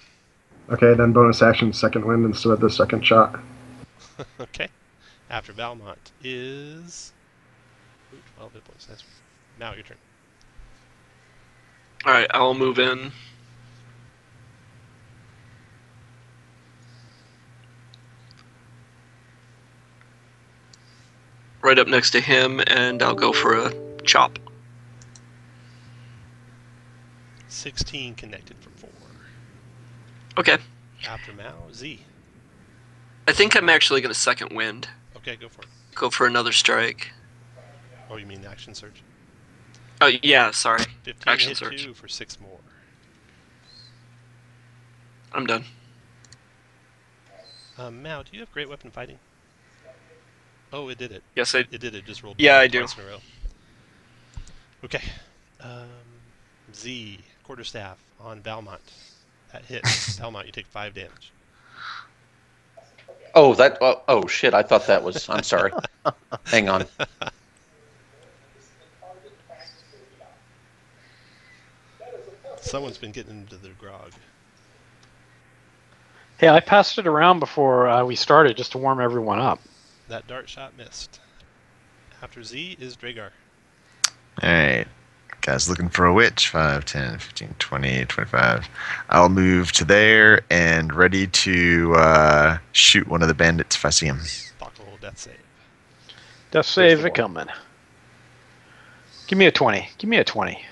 Okay, then bonus action, second wind instead of the second shot. Okay. After Valmont is... Ooh, 12 hit points. That's... Now your turn. Alright, I'll move in. Right up next to him, and I'll go for a chop. 16 connected for 4. Okay. After Mao, Z. I think I'm actually going to second wind. Okay, go for it. Go for another strike. Oh, you mean action surge? Oh, yeah, sorry. 15 Action hit surge. 2 for 6 more. I'm done. Mao, do you have great weapon fighting? Oh, it did it. Yes, It did it. Just rolled. Yeah, I do. twice in a row. Okay. Z, quarterstaff on Valmont. That hit. Valmont, you take 5 damage. Oh, that. Oh, shit! I thought that was. I'm sorry. Hang on. Someone's been getting into their grog. Hey, I passed it around before we started just to warm everyone up. That dart shot missed. After Z is Dragar. Alright. Guys looking for a witch. 5, 10, 15, 20, 25. I'll move to there and ready to shoot one of the bandits if I see him. Buckle death save. Death save it coming. Give me a 20. Give me a 20.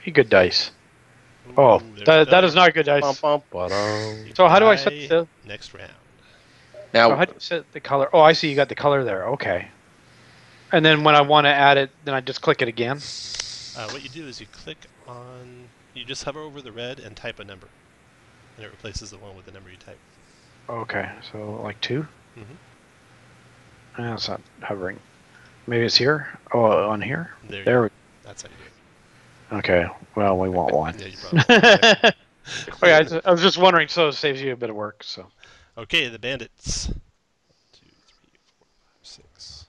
Be good dice. Oh, there's that is not good dice. Bum, bum, ba-dum. You So how do I die set the... next round? So Now, how do you set the color? Oh, I see. You got the color there. Okay. And then when I want to add it, then I just click it again. What you do is you click on, you just hover over the red and type a number, and it replaces the one with the number you type. Okay. So like 2. Mhm. That's not hovering. Maybe it's here. Oh, on here. There There. That's how you do it. Okay. Well, we want one. Yeah, you probably. Okay, I was just wondering, so it saves you a bit of work. So. Okay, the bandits. 2, 3, 4, 5, 6.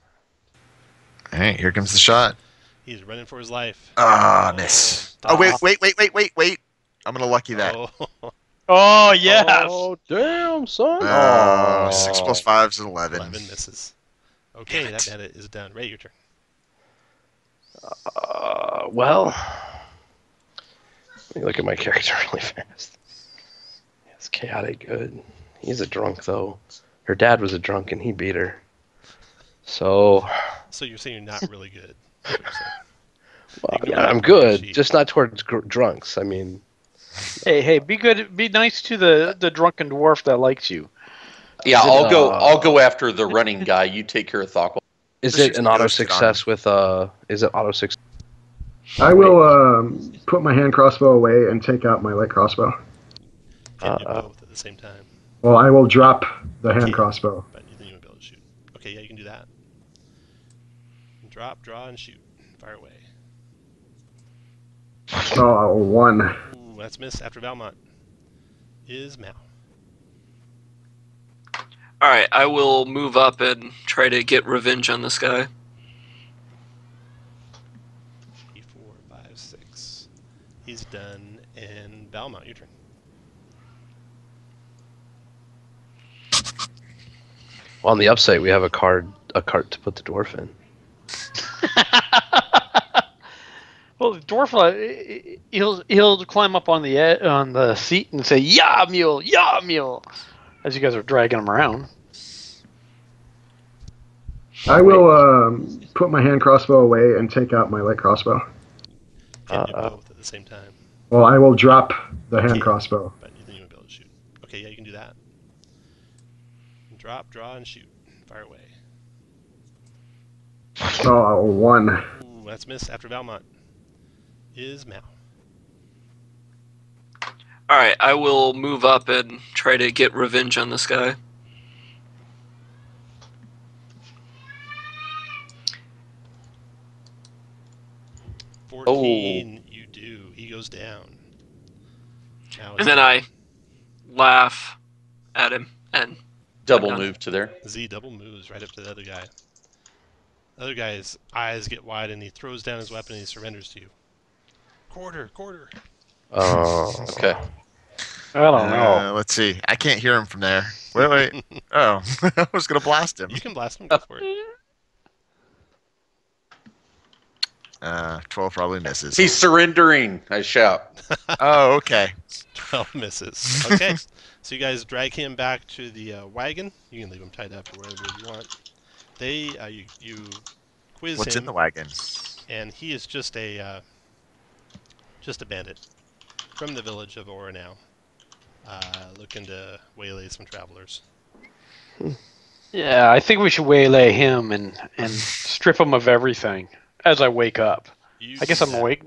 All right, here comes the shot. He's running for his life. Ah, miss. Oh, wait. I'm going to lucky that. Oh, Oh yes. Oh, damn, son. Oh, 6 plus 5 is 11. 11 misses. Okay, that bandit is done. Ray, your turn. Well, let me look at my character really fast. It's chaotic good. He's a drunk, though. Her dad was a drunk, and he beat her. So, So you're saying you're not really good. That's what you're saying. well, Ignore yeah, I'm the good, sheet. just not towards drunks. I mean, Hey, be good. Be nice to the drunken dwarf that likes you. Yeah, Is it, I'll go after the running guy. You take care of Thokkel. is Just it an auto ghosted on success with Is it auto success? I will put my hand crossbow away and take out my light crossbow. Can't do both at the same time. Well, I will drop the hand Okay. crossbow. But then you won't be able to shoot. Okay, yeah, you can do that. Drop, draw, and shoot. Fire away. Oh, 1. Ooh, that's miss after Valmont. Is Mal. Alright, I will move up and try to get revenge on this guy. 3, 4, 5, 6. He's done. And Valmont, your turn. Well, on the upside, we have a cart to put the dwarf in. Well, the dwarf, he'll climb up on the seat and say, "Yeah, mule," as you guys are dragging him around. I will put my hand crossbow away and take out my light crossbow. Can't do both at the same time. Well, I will drop the hand Okay. crossbow. But then you won't be able to shoot. Okay, yeah, you can do that. Drop, draw, and shoot. Fire away. Oh, 1. Ooh, that's miss after Valmont. Is Mal. Alright, I will move up and try to get revenge on this guy. Oh. 14, you do. He goes down. Now And then I laugh at him and Double done. move to there. Z double moves right up to the other guy. The other guy's eyes get wide and he throws down his weapon and he surrenders to you. Quarter. Oh, Okay. I don't know. Let's see. I can't hear him from there. Wait. Oh, I was going to blast him. You can blast him. Go for it. 12 probably misses. He's surrendering. I shout. Oh, okay. 12 misses. Okay. So you guys drag him back to the wagon. You can leave him tied up or whatever you want. You quiz What's him, in the wagon? and he is just a bandit from the village of Oranau, looking to waylay some travelers. Yeah, I think we should waylay him and strip him of everything as I wake up. You I guess do I'm that. awake.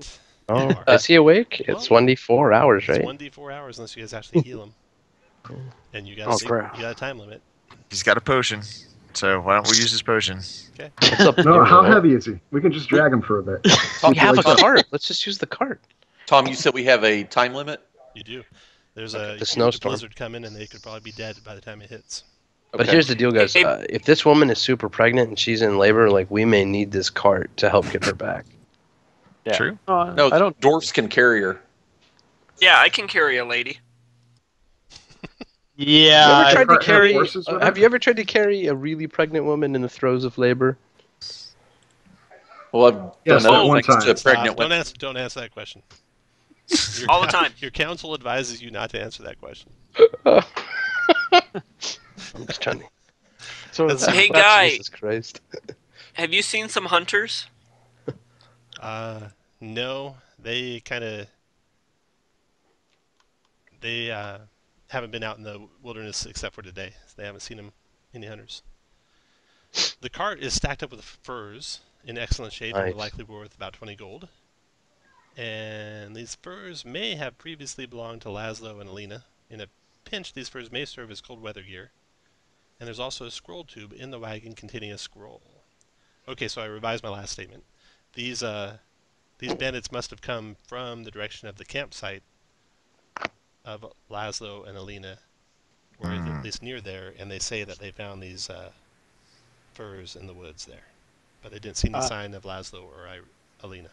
oh, You are. is he awake? It's 1d4 hours, It's right? 1d4 hours unless you guys actually heal him. And you Oh, crap. got a time limit. He's got a potion. So why don't we use his potion? Okay. What's up, No, how Mule? heavy is he? We can just drag him for a bit. We have a Like- cart. Let's just use the cart. Tom, you said we have a time limit? You do. There's a huge snowstorm. blizzard coming, and they could probably be dead by the time it hits. But Okay. here's the deal, guys. Hey- If this woman is super pregnant and she's in labor, like, we may need this cart to help get her back. Yeah. True. No, I don't. dwarfs can carry her. Yeah, I can carry a lady. Yeah. You ever tried to have carry? horses with Have her? you ever tried to carry a really pregnant woman in the throes of labor? Well, I've Yes, done other one things time. to pregnant Don't women. answer that question. All the time. Your counsel advises you not to answer that question. I'm just trying to. So That's- Hey, guy. Jesus Christ. Have you seen some hunters? No, they haven't been out in the wilderness except for today. So they haven't seen any hunters. The cart is stacked up with furs in excellent shape and Nice. will likely be worth about 20 gold. And these furs may have previously belonged to Laszlo and Alina. In a pinch, these furs may serve as cold weather gear. And there's also a scroll tube in the wagon containing a scroll. Okay, so I revised my last statement. These bandits must have come from the direction of the campsite of Laszlo and Alina, or at least near there, and they say that they found these furs in the woods there. But they didn't see any sign of Laszlo or Alina.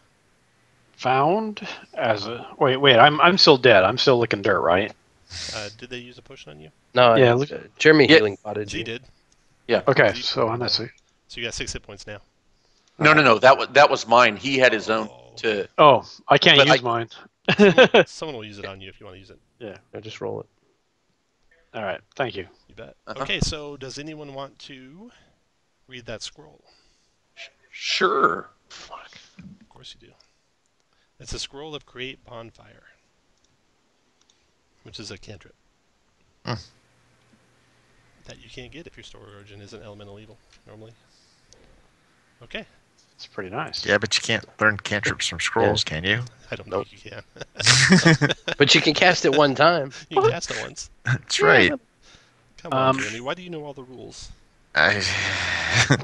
Found as a wait. I'm still dead. I'm still licking dirt, right? Did they use a potion on you? No, Yeah, Jeremy Yeah. healing potted Z you. did. Yeah. Okay, Z so put on it that. on. So you got 6 hit points now. No. That was mine. He had his own to. Oh, I can't But use mine. Someone will use it on you if you want to use it. Yeah. No, just roll it. All right. Thank you. You bet. Uh-huh. Okay, so does anyone want to read that scroll? Sure. Fuck. Of course you do. It's a scroll of Create Bonfire, which is a cantrip that you can't get if your store origin isn't elemental evil normally. Okay. It's pretty nice. Yeah, but you can't learn cantrips from scrolls, can you? I don't Nope. think you can. But you can cast it one time. You can cast it once. That's right. Come on, Jeremy. Why do you know all the rules?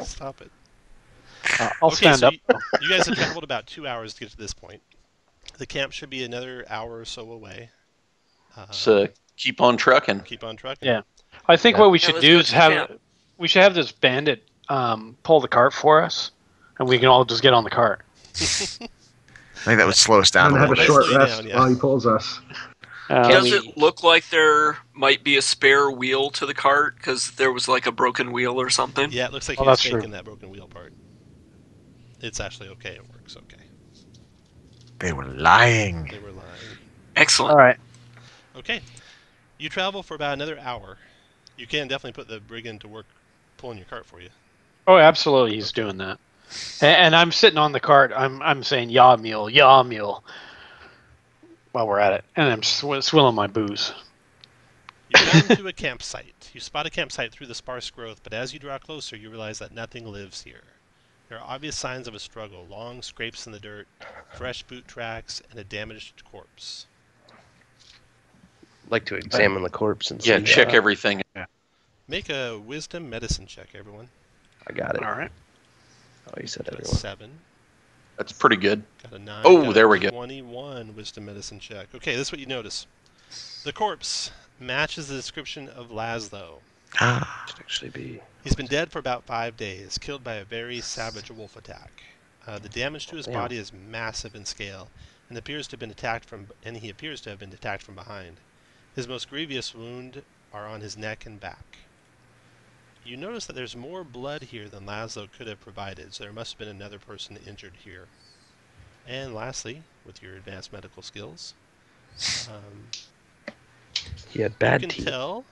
Stop it. I'll stand up. You guys have traveled about 2 hours to get to this point. The camp should be another hour or so away. So keep on trucking. Keep on trucking. Yeah. I think what we should let's do go is to the camp. we should have this bandit pull the cart for us, and we can all just get on the cart. I think that would slow us down And a have little a bit. short Slow you rest down, yeah. while he pulls us. Does we- it look like there might be a spare wheel to the cart because there was like a broken wheel or something? Yeah, it looks like Oh, he was that's true. faking that broken wheel part. It's actually okay. It works okay. They were lying. They were lying. Excellent. All right. Okay. You travel for about another hour. You can definitely put the brigand to work pulling your cart for you. Oh, absolutely, he's doing that. And I'm sitting on the cart. I'm saying "Yaw mule, yaw mule," while we're at it, and I'm swilling my booze. You come to a campsite. You spot a campsite through the sparse growth, but as you draw closer, you realize that nothing lives here. There are obvious signs of a struggle, long scrapes in the dirt, fresh boot tracks, and a damaged corpse. like to examine the corpse and Yeah, see. check everything. Make a wisdom medicine check, everyone. I got it. All right. Oh, you said Got a everyone. 7. That's pretty good. Got a 9. Oh, got there a we go. 21 wisdom medicine check. Okay, this is what you notice. The corpse matches the description of Laszlo. Should actually be. He's been dead for about 5 days, killed by a very savage wolf attack. The damage to his Damn. body is massive in scale, and he appears to have been attacked from behind. His most grievous wounds are on his neck and back. You notice that there's more blood here than Laszlo could have provided, so there must have been another person injured here. And lastly, with your advanced medical skills, He had you bad can teeth. tell.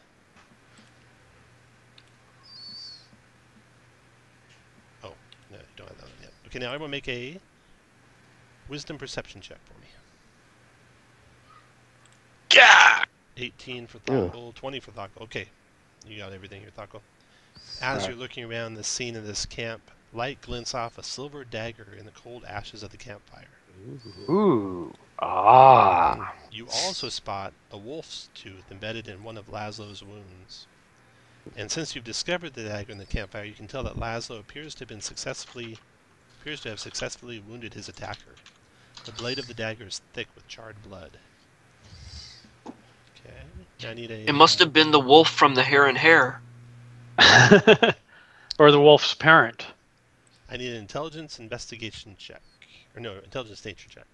Oh, no, you don't have that one yet. Okay, now everyone make a wisdom perception check for me. Yeah. 18 for Thoughtful, 20 for Thoughtful. Okay, you got everything here, Thoughtful. As you're looking around the scene of this camp, light glints off a silver dagger in the cold ashes of the campfire. Ooh. Ah. You also spot a wolf's tooth embedded in one of Laszlo's wounds. And since you've discovered the dagger in the campfire, you can tell that Laszlo appears to have successfully wounded his attacker. The blade of the dagger is thick with charred blood. Okay, I need a. It must have been the wolf from the Hare and Hare. Or the wolf's parent. I need an intelligence investigation check. Or no, intelligence nature check.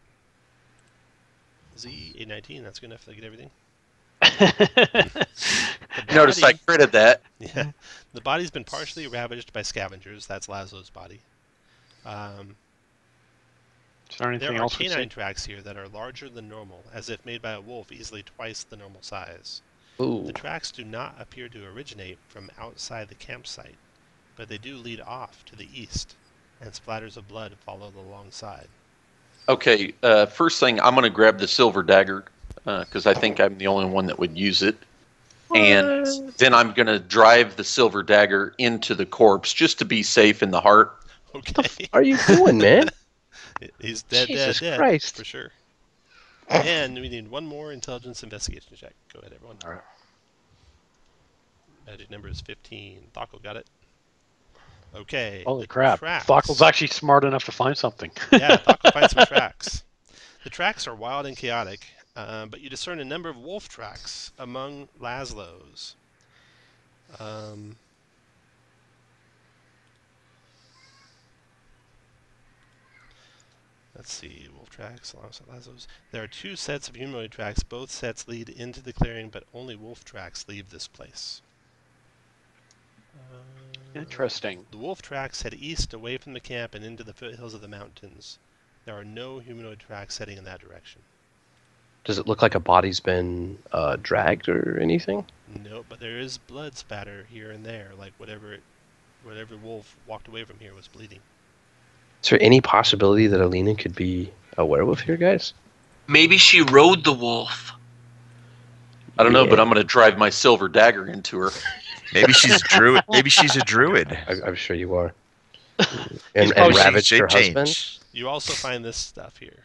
Z, 819, that's good enough to get everything. Notice I critted that. Yeah. The body's been partially ravaged by scavengers. That's Laszlo's body. Is there anything There are else we canine see? tracks here that are larger than normal, as if made by a wolf easily twice the normal size. Ooh. The tracks do not appear to originate from outside the campsite, but they do lead off to the east, and splatters of blood follow alongside. Okay, first thing, I'm going to grab the silver dagger because I think I'm the only one that would use it. And then I'm going to drive the silver dagger into the corpse just to be safe in the heart. Okay. Are you doing, man? He's dead, Jesus dead, Christ. for sure. And we need one more intelligence investigation check. Go ahead, everyone. Alright. Magic number is 15. Thako got it. Okay. Holy the crap! Tracks. Thockle's actually smart enough to find something. Yeah, Thockle finds some tracks. The tracks are wild and chaotic, but you discern a number of wolf tracks among Laszlo's. Let's see, wolf tracks alongside Laszlo's. There are 2 sets of humanoid tracks. Both sets lead into the clearing, but only wolf tracks leave this place. Interesting. The wolf tracks head east away from the camp and into the foothills of the mountains. There are no humanoid tracks heading in that direction. Does it look like a body's been dragged or anything? No, but there is blood spatter here and there, like whatever wolf walked away from here was bleeding. Is there any possibility that Alina could be a werewolf here, guys? Maybe she rode the wolf. I don't know, but I'm going to drive my silver dagger into her. Maybe she's a druid. Maybe she's a druid. I'm sure you are. He's And probably ravaged her shape husband? change. You also find this stuff here.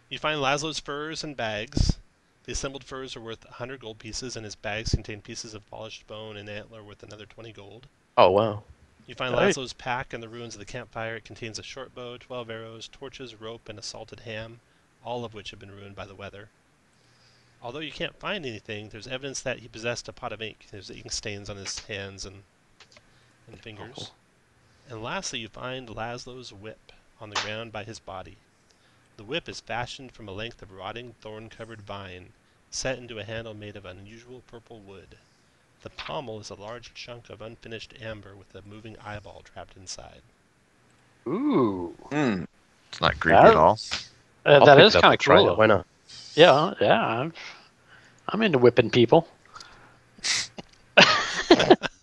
You find Laszlo's furs and bags. The assembled furs are worth 100 gold pieces, and his bags contain pieces of polished bone and antler worth another 20 gold. Oh, wow. You find Right. Laszlo's pack in the ruins of the campfire. It contains a short bow, 12 arrows, torches, rope, and a salted ham, all of which have been ruined by the weather. Although you can't find anything, there's evidence that he possessed a pot of ink. There's ink stains on his hands and fingers. And lastly, you find Laszlo's whip on the ground by his body. The whip is fashioned from a length of rotting, thorn-covered vine, set into a handle made of unusual purple wood. The pommel is a large chunk of unfinished amber with a moving eyeball trapped inside. Ooh. It's not creepy That- at all. I'll That pick is it up kind and of try cool. it. Though. Why not? Yeah. I'm into whipping people.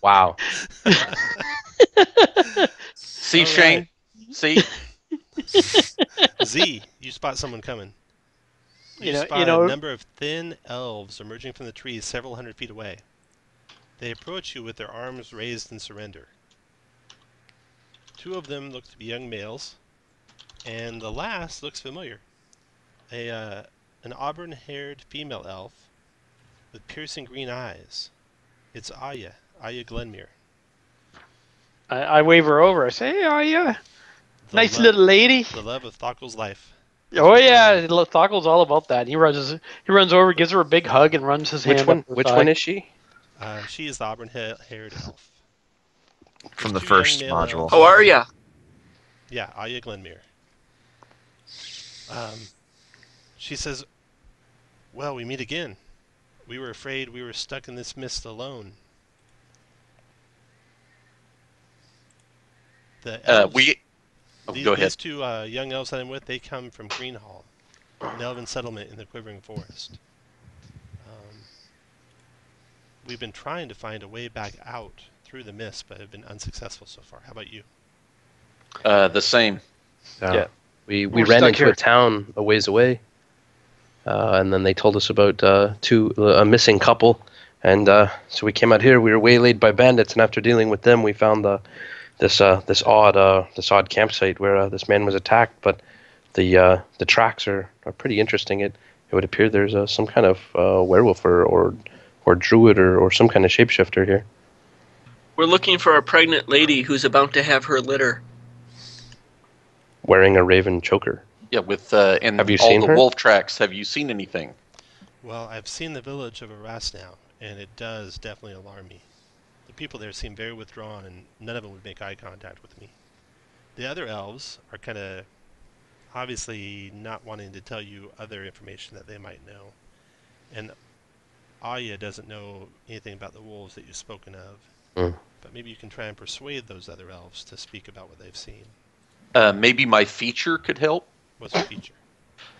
Wow. See, All Shane? See? Z, you spot someone coming. You You spot know- a number of thin elves emerging from the trees several hundred feet away. They approach you with their arms raised in surrender. 2 of them look to be young males, and the last looks familiar. An auburn-haired female elf with piercing green eyes. It's Aya Glenmere. I wave her over. I say, "Hey, are you The nice lo- little lady?" The love of Thockle's life. Oh yeah, Thockle's all about that. He runs over, gives her a big hug, and runs his Which hand one? up her Which thigh. one is she? She is the auburn-haired elf. From the There's 2 young first male module. elves. How are ya? Yeah, Aya Glenmere. She says, "Well, we meet again. We were afraid we were stuck in this mist alone." The elves, Go ahead. These 2 young elves that I'm with, they come from Greenhall, an elven settlement in the Quivering Forest. We've been trying to find a way back out through the mist, but have been unsuccessful so far. How about you? The same. Yeah. We We're ran stuck into here. a town a ways away, and then they told us about a missing couple, and so we came out here. We were waylaid by bandits, and after dealing with them, we found this odd campsite where this man was attacked. But the tracks are pretty interesting. It would appear there's some kind of werewolf or druid or some kind of shapeshifter here. We're looking for a pregnant lady who's about to have her litter. Wearing a raven choker. Yeah, with and Have you all seen the her? wolf tracks. Have you seen anything? Well, I've seen the village of Arras now, and it does definitely alarm me. The people there seem very withdrawn, and none of them would make eye contact with me. The other elves are kind of obviously not wanting to tell you other information that they might know. And Aya doesn't know anything about the wolves that you've spoken of. But maybe you can try and persuade those other elves to speak about what they've seen. Maybe my feature could help. What's your feature?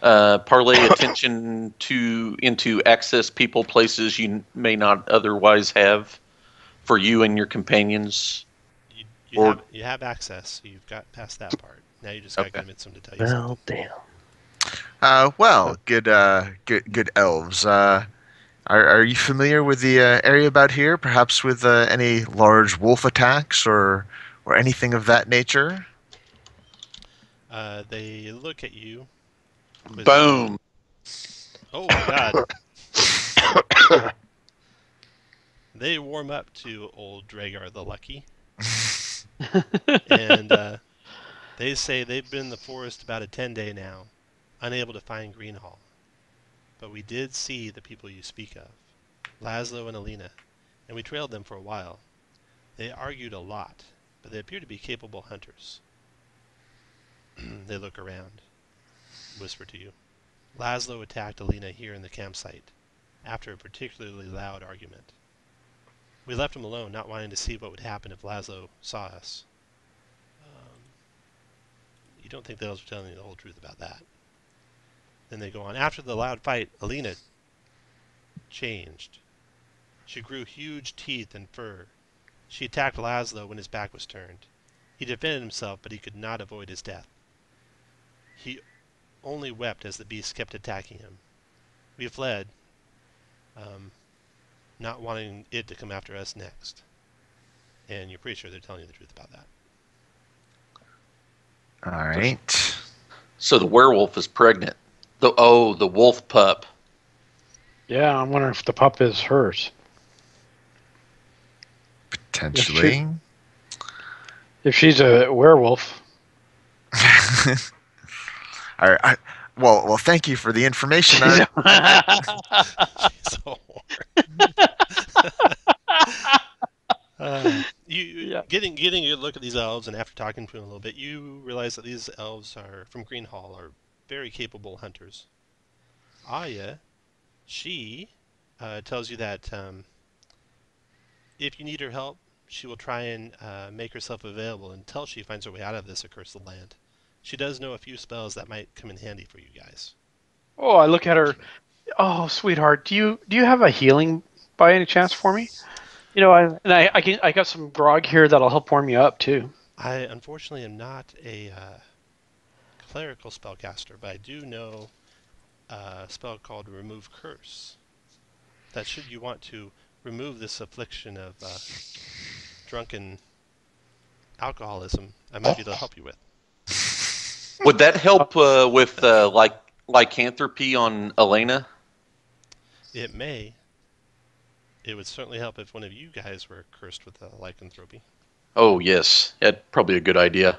Parlay attention into access people, places you may not otherwise have for you and your companions. You have access, so you've got past that part. Now you just got to Okay. convince them to tell you something. Well, damn. Good elves. Are you familiar with the area about here? Perhaps with any large wolf attacks or anything of that nature? They look at you. with- Boom. Oh my god. They warm up to old Dragar the Lucky. And they say they've been in the forest about a 10-day now, unable to find Greenhall. But we did see the people you speak of, Laszlo and Alina, and we trailed them for a while. They argued a lot, but they appear to be capable hunters. They look around, whisper to you. Laszlo attacked Alina here in the campsite, after a particularly loud argument. We left him alone, not wanting to see what would happen if Laszlo saw us. You don't think the elves are telling you the whole truth about that. Then they go on. After the loud fight, Alina changed. She grew huge teeth and fur. She attacked Laszlo when his back was turned. He defended himself, but he could not avoid his death. He only wept as the beast kept attacking him. We fled, not wanting it to come after us next. And you're pretty sure they're telling you the truth about that. All right. So the werewolf is pregnant. The wolf pup. Yeah, I'm wondering if the pup is hers. Potentially. If she's a werewolf. All right. Well, thank you for the information. She's a whore. Getting a good look at these elves, and after talking to them a little bit, you realize that these elves are from Greenhall are very capable hunters. Aya, she tells you that if you need her help, she will try and make herself available until she finds her way out of this accursed land. She does know a few spells that might come in handy for you guys. Oh, I look at her. Oh, sweetheart, do you have a healing by any chance for me? You know, I got some grog here that'll help warm you up too. I unfortunately am not a clerical spellcaster, but I do know a spell called Remove Curse. That should you want to remove this affliction of drunken alcoholism, I might be able to help you with. Would that help with lycanthropy on Elena? It may. It would certainly help if one of you guys were cursed with lycanthropy. Oh yes, that's probably a good idea.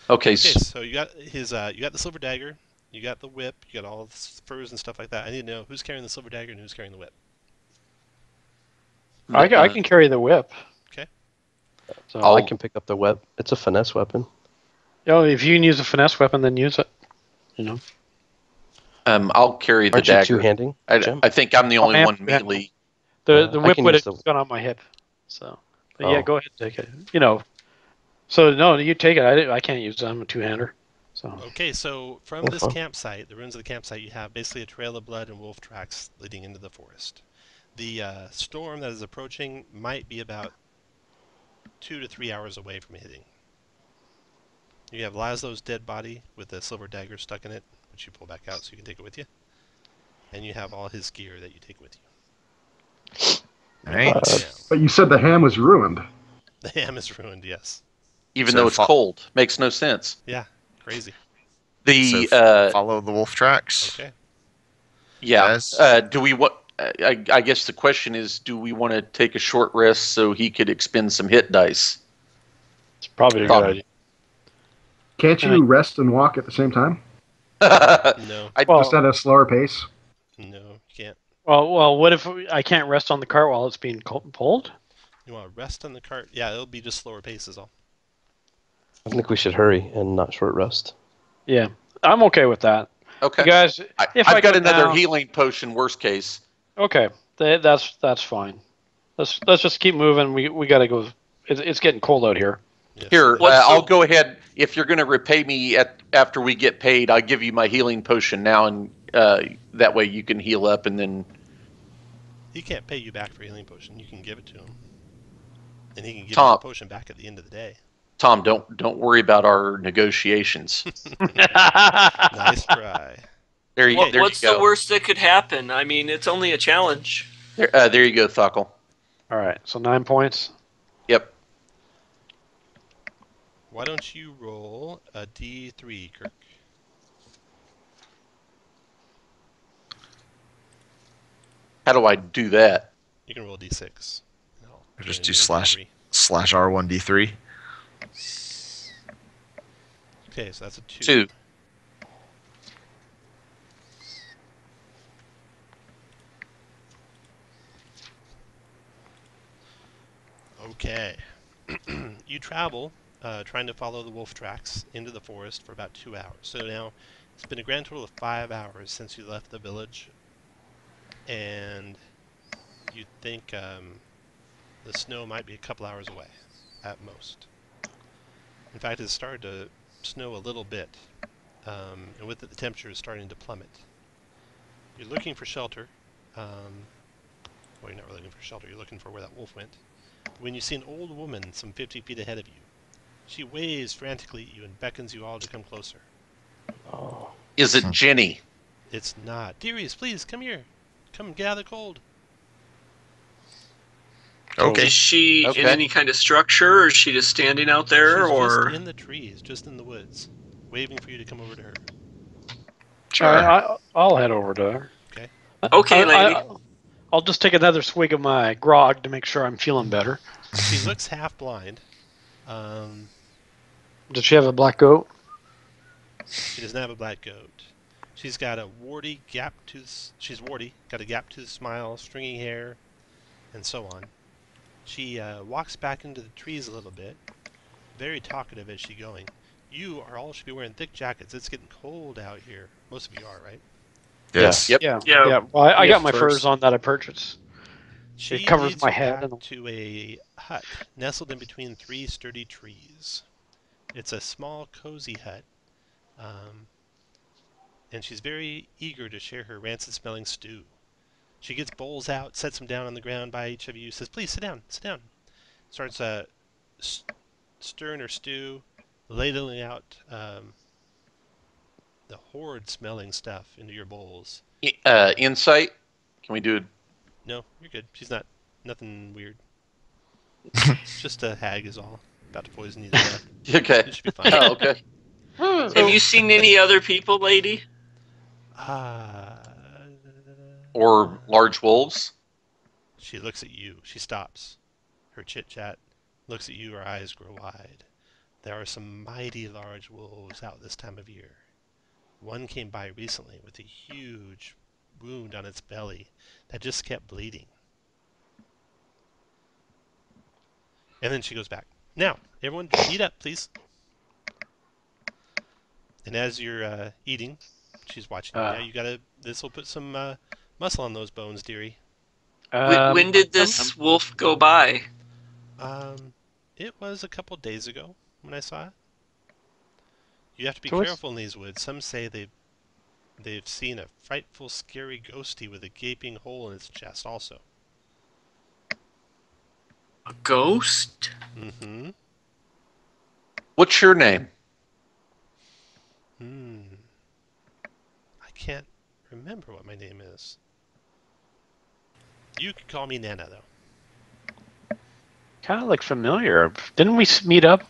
Okay, so you got his, you got the silver dagger, you got the whip, you got all the furs and stuff like that. I need to know who's carrying the silver dagger and who's carrying the whip. I can carry the whip. Okay. So I can pick up the whip. It's a finesse weapon. If you can use a finesse weapon, then use it. You know. I'll carry the Aren't you dagger. two-handing, Jim? I think I'm the only one yeah. melee. The I whip can would use have the- gone on my hip. So but Oh. yeah, go ahead and take it. You know. So no, you take it. I can't use it. I'm a two-hander. So Okay, so from this campsite, the ruins of the campsite, you have basically a trail of blood and wolf tracks leading into the forest. The storm that is approaching might be about 2 to 3 hours away from hitting. You have Laszlo's dead body with a silver dagger stuck in it, which you pull back out so you can take it with you. And you have all his gear that you take with you. All right. But you said the ham was ruined. The ham is ruined, yes. Even So though it's cold, makes no sense. Yeah, crazy. The follow the wolf tracks. Okay. yeah. Yes. Do we what? I guess the question is, do we want to take a short rest so he could expend some hit dice? it's probably a good idea. Can't you rest and walk at the same time? No, Just at a slower pace? no, you can't. Well, what if I can't rest on the cart while it's being pulled? You want to rest on the cart? Yeah, it'll be just slower pace is all. I think we should hurry and not short rest. Yeah, I'm okay with that. Okay. You guys, if I I've got go another down- healing potion. Worst case. Okay, that's fine. Let's just keep moving. We gotta go. It's getting cold out here. Yes. Here, What's I'll the- go ahead. If you're going to repay me after we get paid, I'll give you my healing potion now, and that way you can heal up, and then. He can't pay you back for healing potion. You can give it to him, and he can give you Tom. the potion back at the end of the day. Tom, don't worry about our negotiations. Nice try. There you What's go. the worst that could happen? I mean, it's only a challenge. There you go, Thuckle. All right, so 9 points. Yep. Why don't you roll a D3, Kirk? How do I do that? You can roll a D6. And I'll Or just And do do a slash D3. R1D3. Okay, so that's a 2. 2. Okay. You travel, trying to follow the wolf tracks into the forest for about 2 hours. So now it's been a grand total of 5 hours since you left the village, and you think the snow might be a couple hours away, at most. In fact, it's started to snow a little bit, and with it, the temperature is starting to plummet. You're looking for shelter. Well, you're not really looking for shelter. You're looking for where that wolf went. When you see an old woman some 50 feet ahead of you, she waves frantically at you and beckons you all to come closer. Oh. Is it Jenny? It's not. Darius, please, come here. Come gather cold. Okay. Is she in Okay. any kind of structure, or is she just standing out there, She's or? just in the trees, just in the woods, waving for you to come over to her. Sure. I'll head over to her. Okay? Okay, lady. I'll just take another swig of my grog to make sure I'm feeling better. She looks half blind. Does she have a black goat? She doesn't have a black goat. She's got a warty, gap-toothed... She's warty, got a gap-toothed smile, stringy hair, and so on. She walks back into the trees a little bit, very talkative as she's going. You are all should be wearing thick jackets. It's getting cold out here. Most of you are, right? Yes. Yep. Yeah. Yeah. Well, I Yeah, got my furs. furs on that I purchased. She It covers leads my you head back and- to a hut nestled in between 3 sturdy trees. It's a small, cozy hut, and she's very eager to share her rancid-smelling stew. She gets bowls out, sets them down on the ground by each of you, says, "Please sit down, sit down." Starts stirring her stew, ladling out the horrid-smelling stuff into your bowls. Insight? Can we do it? No, you're good. She's not nothing weird. Just a hag is all. About to poison you to death. Okay. It should be fine. Oh, okay. Have you seen any other people, lady? Or large wolves? She looks at you. She stops. Her chit-chat looks at you. Her eyes grow wide. There are some mighty large wolves out this time of year. One came by recently with a huge wound on its belly that just kept bleeding. And then she goes back. Now, everyone, eat up, please. And as you're eating, she's watching you. Now you gotta. This will put some muscle on those bones, dearie. When did this wolf go by? It was a couple days ago when I saw it. You have to be So it's- careful in these woods. Some say they've seen a frightful, scary ghostie with a gaping hole in its chest. Also. A ghost? Mm-hmm. What's your name? I can't remember what my name is. You could call me Nana, though. Kind of like familiar. Didn't we meet up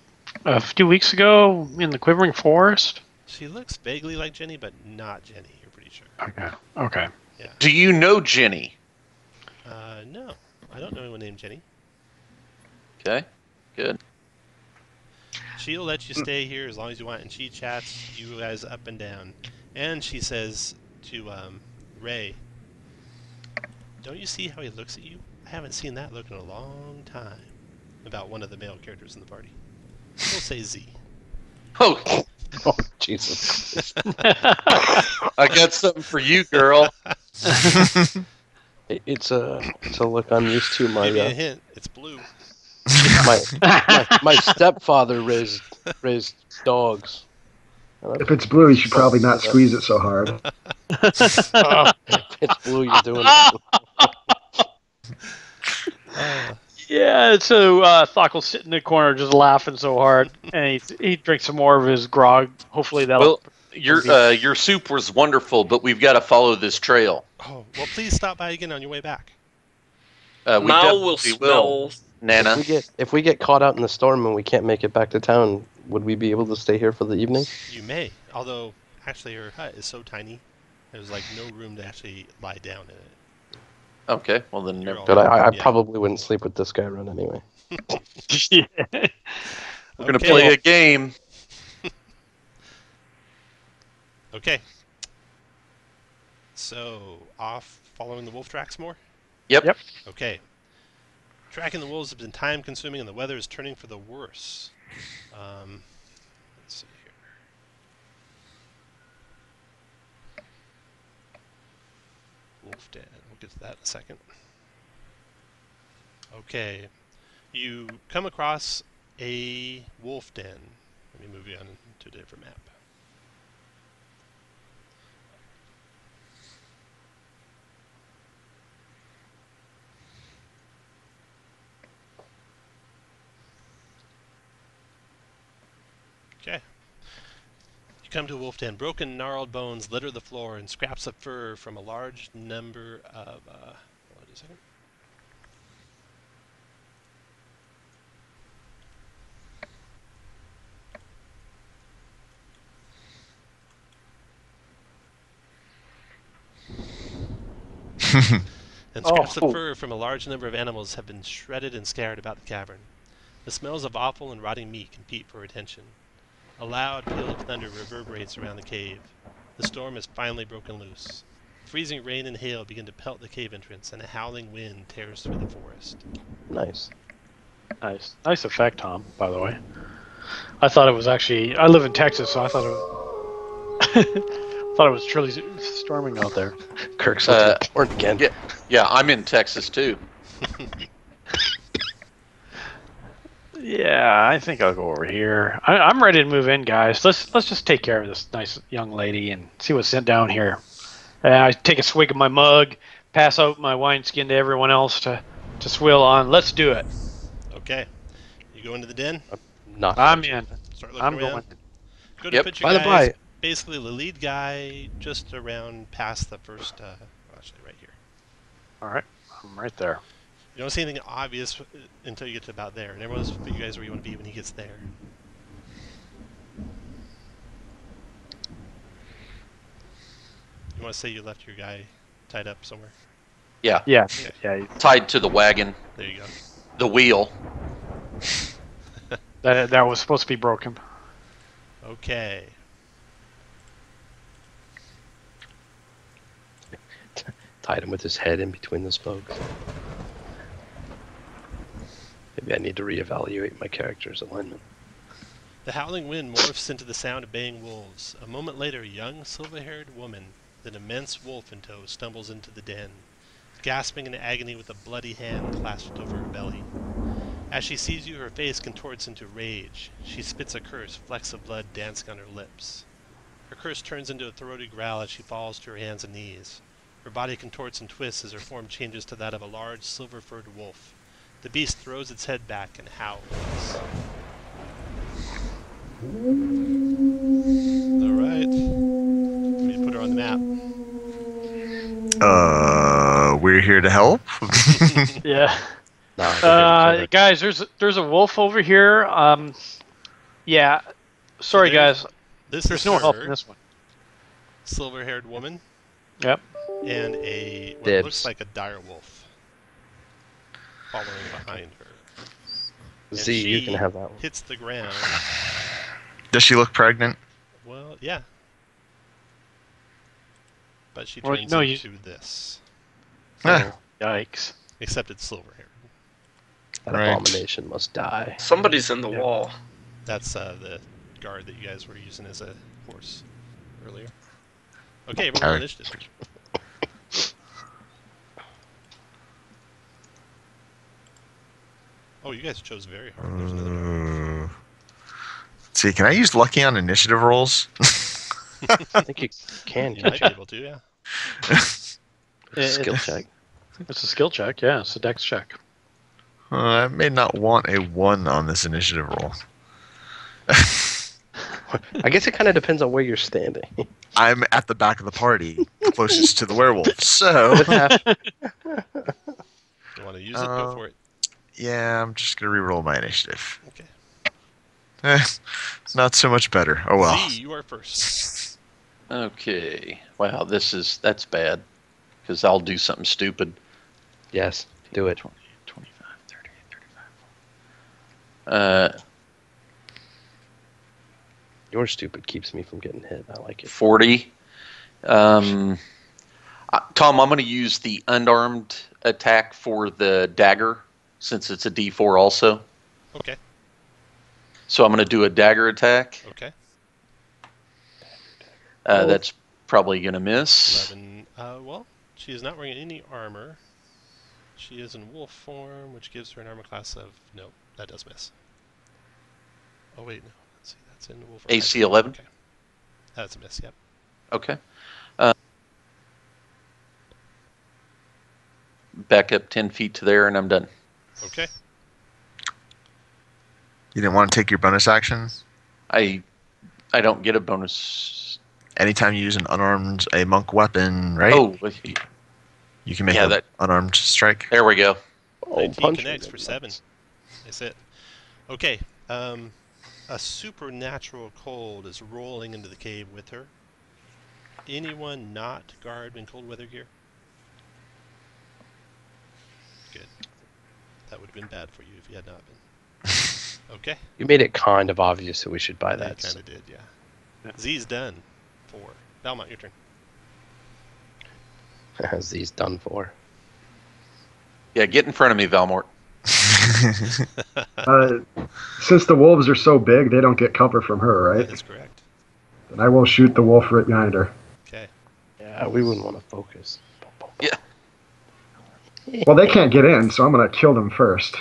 a few weeks ago in the Quivering Forest? She looks vaguely like Jenny, but not Jenny. You're pretty sure. Okay. Do you know Jenny? No, I don't know anyone named Jenny. Okay. Good. She'll let you stay here as long as you want, and she chats you guys up and down. And she says to Ray, "Don't you see how he looks at you? I haven't seen that look in a long time." About one of the male characters in the party. We'll say Z. Oh, Oh, Jesus. I got something for you, girl. It's a look I'm used to. Give you a hint. It's blue. My stepfather raised dogs. If it's blue, you should probably not squeeze it so hard. If it's blue, you're doing it. Yeah, so Thockel's sitting in the corner just laughing so hard, and he drinks some more of his grog. Hopefully that'll... Well, your soup was wonderful, but we've got to follow this trail. Oh, well, please stop by again on your way back. We Mal will definitely smell. Nana. If we get caught out in the storm and we can't make it back to town, would we be able to stay here for the evening? You may, although actually her hut is so tiny, there's like no room to actually lie down in it. Okay, well then You're never. all- But I Yeah. probably wouldn't sleep with this guy around anyway. Yeah. We're gonna Okay. play a game. Okay. So, off following the wolf tracks more? Yep. Yep. Okay. Tracking the wolves has been time consuming and the weather is turning for the worse. Let's see here. Wolf den. We'll get to that in a second. Okay. You come across a wolf den. Let me move you on to a different map. Okay. You come to a wolf den. Broken, gnarled bones litter the floor and scraps of fur from a large number of... hold on a second. And scraps of fur from a large number of animals have been shredded and scattered about the cavern. The smells of offal and rotting meat compete for attention. A loud peal of thunder reverberates around the cave. The storm has finally broken loose. Freezing rain and hail begin to pelt the cave entrance, and a howling wind tears through the forest. Nice. Nice effect, Tom, by the way. I thought it was actually... I live in Texas, so I thought it was truly storming out there. Kirk's looking at porn again. Yeah, I'm in Texas too. Yeah, I think I'll go over here. I'm ready to move in, guys. Let's just take care of this nice young lady and see what's sent down here. I take a swig of my mug, pass out my wineskin to everyone else to swill on. Let's do it. Okay. You go into the den. Not. I'm in. Start looking I'm around. going. Go to Yep. put your By the guys. by, Basically, the lead guy just around past the first. Actually, right here. All right, I'm right there. You don't see anything obvious until you get to about there, and everyone's put you guys where you want to be when he gets there. You want to say you left your guy tied up somewhere? Yeah, Yeah, yeah. tied to the wagon, There you go. the wheel. That was supposed to be broken. Okay. tied him with his head in between the spokes. Maybe I need to reevaluate my character's alignment. The howling wind morphs into the sound of baying wolves. A moment later, a young, silver-haired woman with an immense wolf in tow stumbles into the den, gasping in agony with a bloody hand clasped over her belly. As she sees you, her face contorts into rage. She spits a curse, flecks of blood dancing on her lips. Her curse turns into a throaty growl as she falls to her hands and knees. Her body contorts and twists as her form changes to that of a large, silver-furred wolf. The beast throws its head back and howls. Alright. Let me put her on the map. We're here to help. Yeah. Nah, Guys, there's a wolf over here. Yeah. Sorry, there's- guys. This There's is no help her, in this one. silver-haired woman, Yep. and what Dibs. looks like a dire wolf following behind her. And Z, you she can have that one. hits the ground. Does she look pregnant? Well, yeah. But she Well, turns no, into this. Ah. Yikes. Except it's silver-haired. That Right. abomination must die. Somebody's in the Yeah. wall. That's the guard that you guys were using as a horse earlier. Okay, roll initiative. Oh, you guys chose very hard. There's another one. Let's see, can I use lucky on initiative rolls? I think you can. You Can't might you? be able to, yeah. Skill check. It's a skill check. Yeah, it's a dex check. I may not want a 1 on this initiative roll. I guess it kind of depends on where you're standing. I'm at the back of the party, closest to the werewolf. So, You want to use it? Go for it. yeah, I'm just going to reroll my initiative. Okay. Not so much better. Oh well. Z, you are first. Okay. Wow, that's bad. Because I'll do something stupid. Yes, do it. 20, 25, 30, 35. Your stupid keeps me from getting hit. I like it. 40. Tom, I'm going to use the unarmed attack for the dagger, since it's a D4 also. Okay. So I'm going to do a dagger attack. Okay. That's probably going to miss. 11. Well, she is not wearing any armor. She is in wolf form, which gives her an armor class of... No, that does miss. Oh, wait, no. Let's see. That's in wolf. AC 11? Okay. That's a miss, yep. Okay. Back up 10 feet to there, and I'm done. Okay. You didn't want to take your bonus action? I don't get a bonus. Anytime you use a monk weapon, right? Oh, You can make yeah, an that- unarmed strike. there we go. 19 punch connects me. for 7. That's it. Okay. A supernatural cold is rolling into the cave with her. Anyone not garbed in cold weather gear? Good. That would have been bad for you if you had not been. Okay. You made it kind of obvious that we should buy I that. kind of did, yeah. Z's done. 4. Valmont, your turn. Z's done for. Yeah, get in front of me, Valmort. Since the wolves are so big, they don't get cover from her, right? That is correct. And I will shoot the wolf right behind her. Okay. Yeah, we wouldn't want to focus. Yeah. Well, they can't get in, so I'm going to kill them first.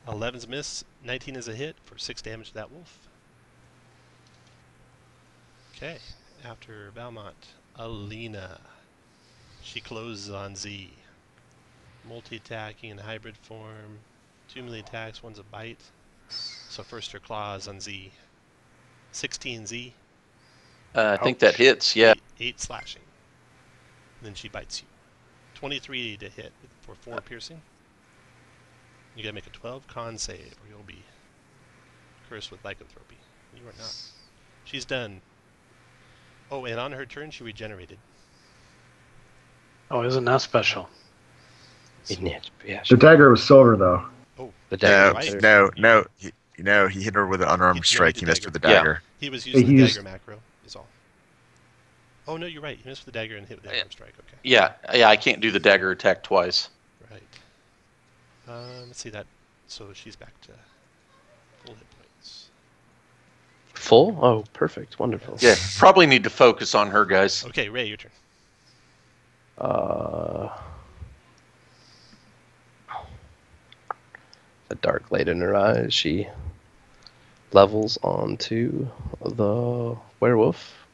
11's a miss. 19 is a hit for 6 damage to that wolf. Okay. After Valmont, Alina. She closes on Z. Multi-attacking in hybrid form. 2 melee attacks, one's a bite. So first her claws on Z. 16 Z. I think that hits, yeah. 8 slashing. Then she bites you. 23 to hit for 4 piercing. You gotta make a 12 con save or you'll be cursed with lycanthropy. You are not. She's done. Oh, and on her turn she regenerated. Oh, isn't that special? Isn't it? Yeah, The dagger was silver, though. Oh, the No, dagger. right. no. He hit her with an unarmed strike. He missed with the Yeah. dagger. he was using He the used- dagger macro, is all. Oh, no, you're right. He missed with the dagger and hit with the arm strike. Okay. Yeah, I can't do the dagger attack twice. Right. Let's see that. So she's back to full hit points. Full? Oh, perfect. Wonderful. Yeah, probably need to focus on her, guys. Okay, Ray, your turn. The dark light in her eyes. She levels onto the werewolf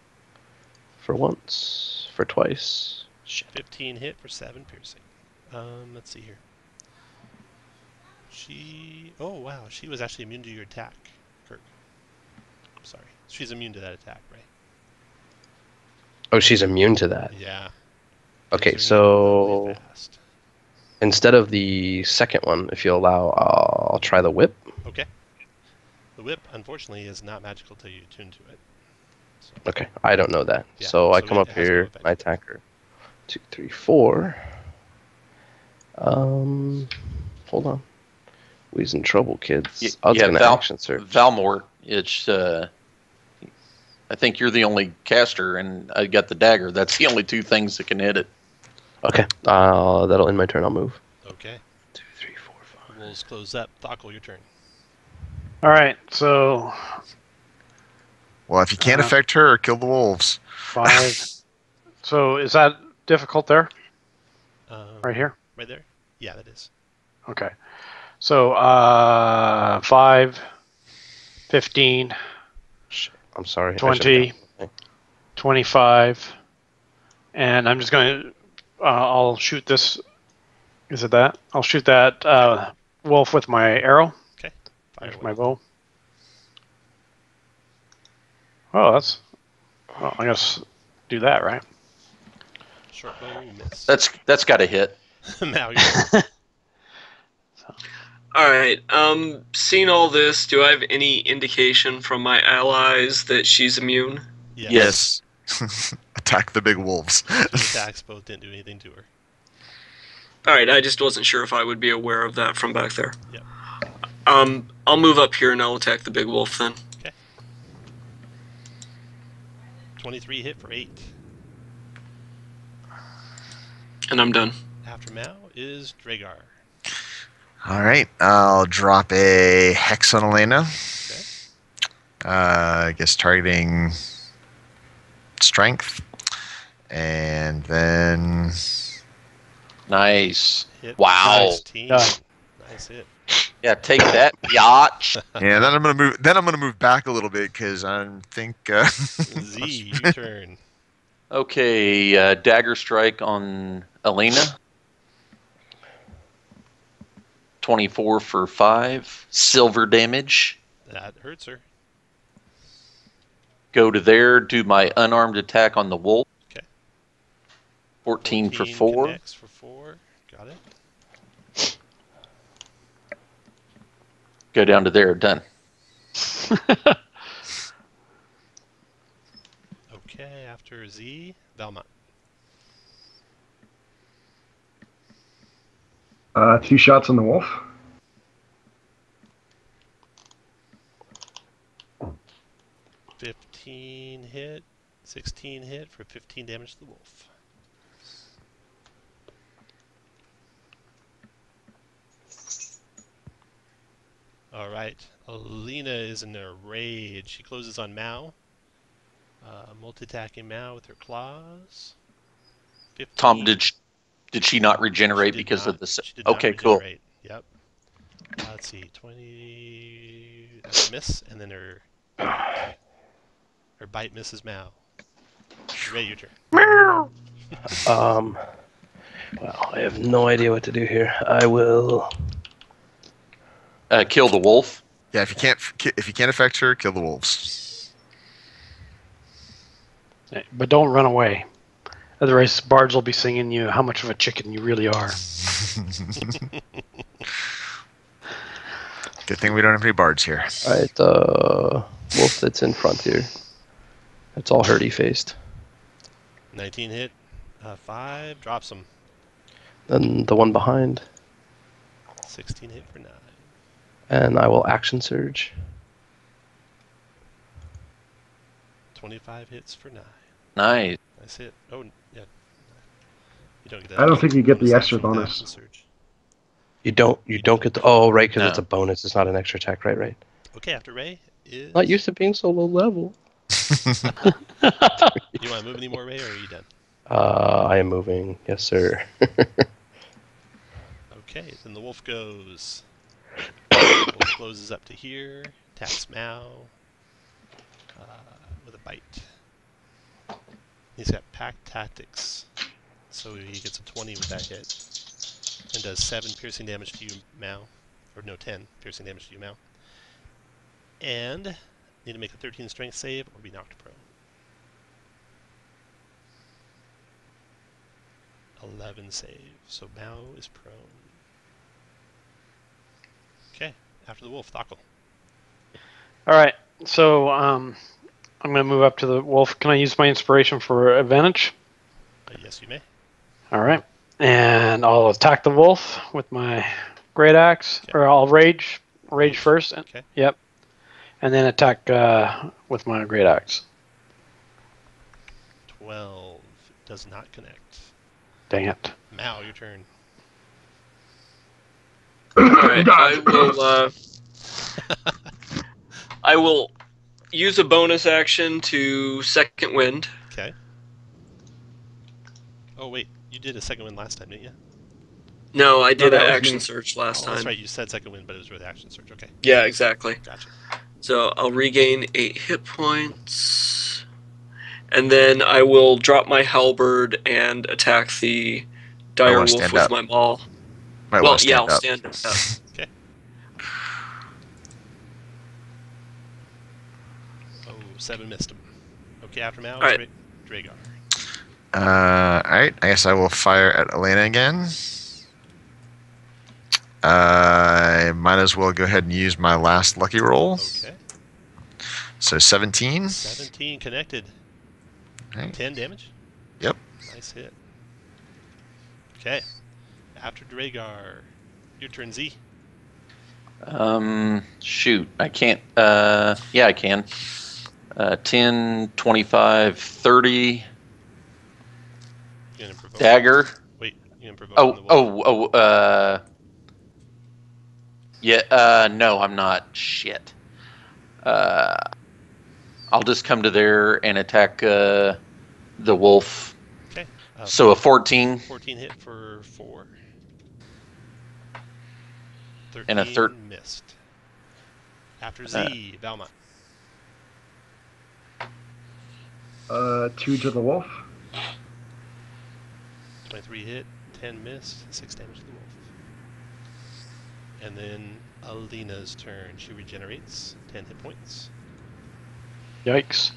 for once, for twice. Shit. 15 hit for 7 piercing. Let's see here. She... Oh, wow. She was actually immune to your attack, Kirk. I'm sorry. She's immune to that attack, right? Oh, she's immune to that. Yeah. Okay, These are incredibly so fast. instead of the second one, if you allow, I'll try the whip. Okay. The whip, unfortunately, is not magical till you tune to it. So, Okay, I don't know that. Yeah, so I so come it up has no here, effect. I attack her. 2, 3, 4. Hold on. We's in trouble, kids. I was yeah, gonna Val- action search. Valmort, it's I think you're the only caster, and I got the dagger. That's the only 2 things that can hit it. Okay, that'll end my turn. I'll move. okay. 2, 3, 4, 5. Wolves close up. Thakkel, your turn. All right, so Well, if you can't affect her, kill the wolves. 5. So is that difficult there? Right here? Right there? Yeah, that is. Okay. So 5, 15, Shit, I'm sorry. I 20. should've done- 25, and I'm just going to, I'll shoot this, is it that? I'll shoot that wolf with my arrow, Okay. Fire with away. my bow. Oh, that's, well, I guess do that, right? Short bow, miss. That's got to hit. Now you're Alright, seeing all this, do I have any indication from my allies that she's immune? yes. Yes. Attack the big wolves. 2 attacks, both didn't do anything to her. All right, I just wasn't sure if I would be aware of that from back there. Yep. I'll move up here and I'll attack the big wolf then. Okay. 23 hit for 8. And I'm done. After Mao is Dragar. All right, I'll drop a Hex on Elena. Okay. I guess targeting strength. And then... Nice. Hit. Wow. Nice team. Done. Nice hit. Yeah, take that, yacht. Yeah, then I'm gonna move. Then I'm gonna move back a little bit because I think. Z, your turn. Okay, dagger strike on Elena. 24 for 5. Silver damage. That hurts her. Go to there, do my unarmed attack on the wolf. Okay. 14 for 14 4. connects for 4. Got it. Go down to there, done. Okay, after Z, Belmont. 2 shots on the wolf. $15 hit, 16 hit for 15 damage to the wolf. Alright, Alina is in a rage. She closes on Mao. Multi-attacking Mao with her claws. 15. Tom, did she not regenerate She did because not. of the... She did not Okay, cool. regenerate. Yep. Let's see, 20... That's a miss, and then her bite misses Mao. Ray, your turn. Well, I have no idea what to do here. I will. Kill the wolf. Yeah, if you can't affect her, kill the wolves. But don't run away. Otherwise, Bards will be singing you how much of a chicken you really are. Good thing we don't have any bards here. All right, wolf that's in front here. It's all hurty faced. 19 hit, 5, drops him. Then the one behind, 16 hit for 9. and I will action surge. 25 hits for 9. Nice. Nice hit. Oh, yeah. You don't get that. I don't think you get the extra action with bonus. action surge. You don't get the. Oh, right, because No. it's a bonus. It's not an extra attack. Right. Okay, after Ray is... Not used to being so low level. You want to move any more, Ray, or are you done? I am moving. Yes, sir. Okay, then the wolf goes. Wolf closes up to here, attacks Mao with a bite. He's got pack tactics, so he gets a 20 with that hit, and does 7 piercing damage to you, Mao, or no, 10 piercing damage to you, Mao. And need to make a 13 strength save or be knocked prone. 11 save, so Mao is prone. Okay, after the wolf, Thakkel. All right, so I'm going to move up to the wolf. Can I use my inspiration for advantage? Yes, you may. All right, and I'll attack the wolf with my great axe, Okay. or I'll rage first. Okay. Yep, and then attack with my great axe. 12 does not connect. Dang it! Mao, your turn. Alright, I will use a bonus action to second wind. Okay. Oh wait, you did a second wind last time, didn't you? No, I did that an was action me. surge last Oh, time. that's right. You said second wind, but it was with action surge. Okay, Yeah, exactly. gotcha. So I'll regain 8 hit points. And then I will drop my halberd and attack the dire wanna wolf stand with up. my maul. Might Well, want to yeah, stand I'll up. stand up. Okay. Oh, 7 missed him. Okay, after Mao, Alright. Dragar. Alright, I guess I will fire at Elena again. I might as well go ahead and use my last lucky roll. Okay. So 17. 17 connected. Right. 10 damage? Yep. Nice hit. Okay. After Dragar, your turn, Z. Shoot, I can't. Yeah, I can. 10, 25, 30. You're gonna provoke. Dagger. Wait, you're gonna provoke on the wolf. Yeah, no, I'm not. Shit. I'll just come to there and attack the wolf. Okay. So a 14. 14 hit for 4. 13 And a missed. After Z, Valmont. 2 to the wolf. 23 hit, 10 missed, 6 damage to the wolf. And then Alina's turn. She regenerates 10 hit points. Yikes.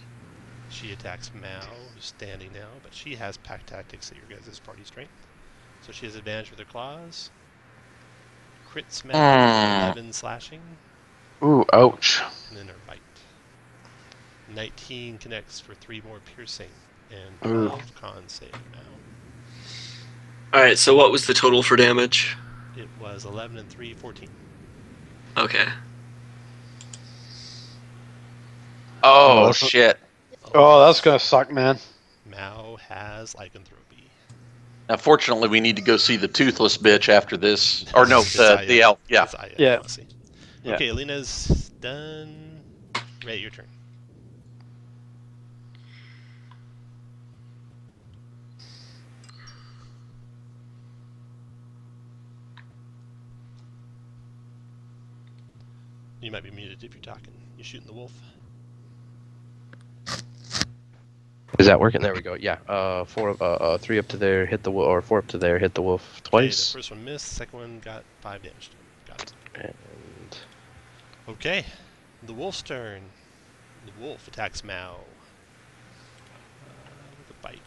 She attacks Mao, who's standing now, but she has pack tactics at your guys' party strength. So she has advantage with her claws. Crit smash, 11 slashing, Ooh, ouch. and then her bite. 19 connects for 3 more piercing, and Ooh. 12 con save Mao. Alright, so what was the total for damage? It was 11 and 3, 14. Okay. Oh, shit. Oh, that's gonna suck, man. Mao has lycanthropy. Now, fortunately, we need to go see the toothless bitch after this. Or no, the elf. Yeah. It's Aya, Yeah. honestly. Yeah. Okay, Alina's done. Ray, your turn. You might be muted if you're talking. You shooting the wolf? Is that working? There we go. Yeah. 3 up to there, hit the wolf, or 4 up to there, hit the wolf Okay, the twice. first one missed. Second one got 5 damage to him. Got it. And Okay, the wolf's turn. The wolf attacks Mao with a bite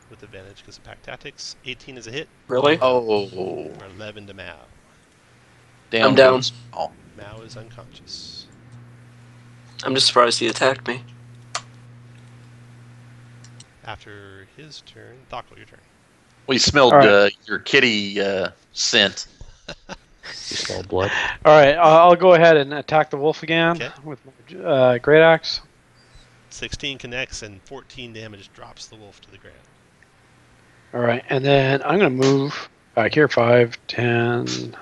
with advantage because of pack tactics. 18 is a hit. Really? Oh, For 11 to Mao. I'm down. Oh, Mao is unconscious. I'm just surprised he attacked me. After his turn, Thakko, your turn. we smelled All right. your kitty scent. you smell blood. All right, I'll go ahead and attack the wolf again Okay. with my great axe. 16 connects and 14 damage drops the wolf to the ground. All right, and then I'm going to move back here 5, 10,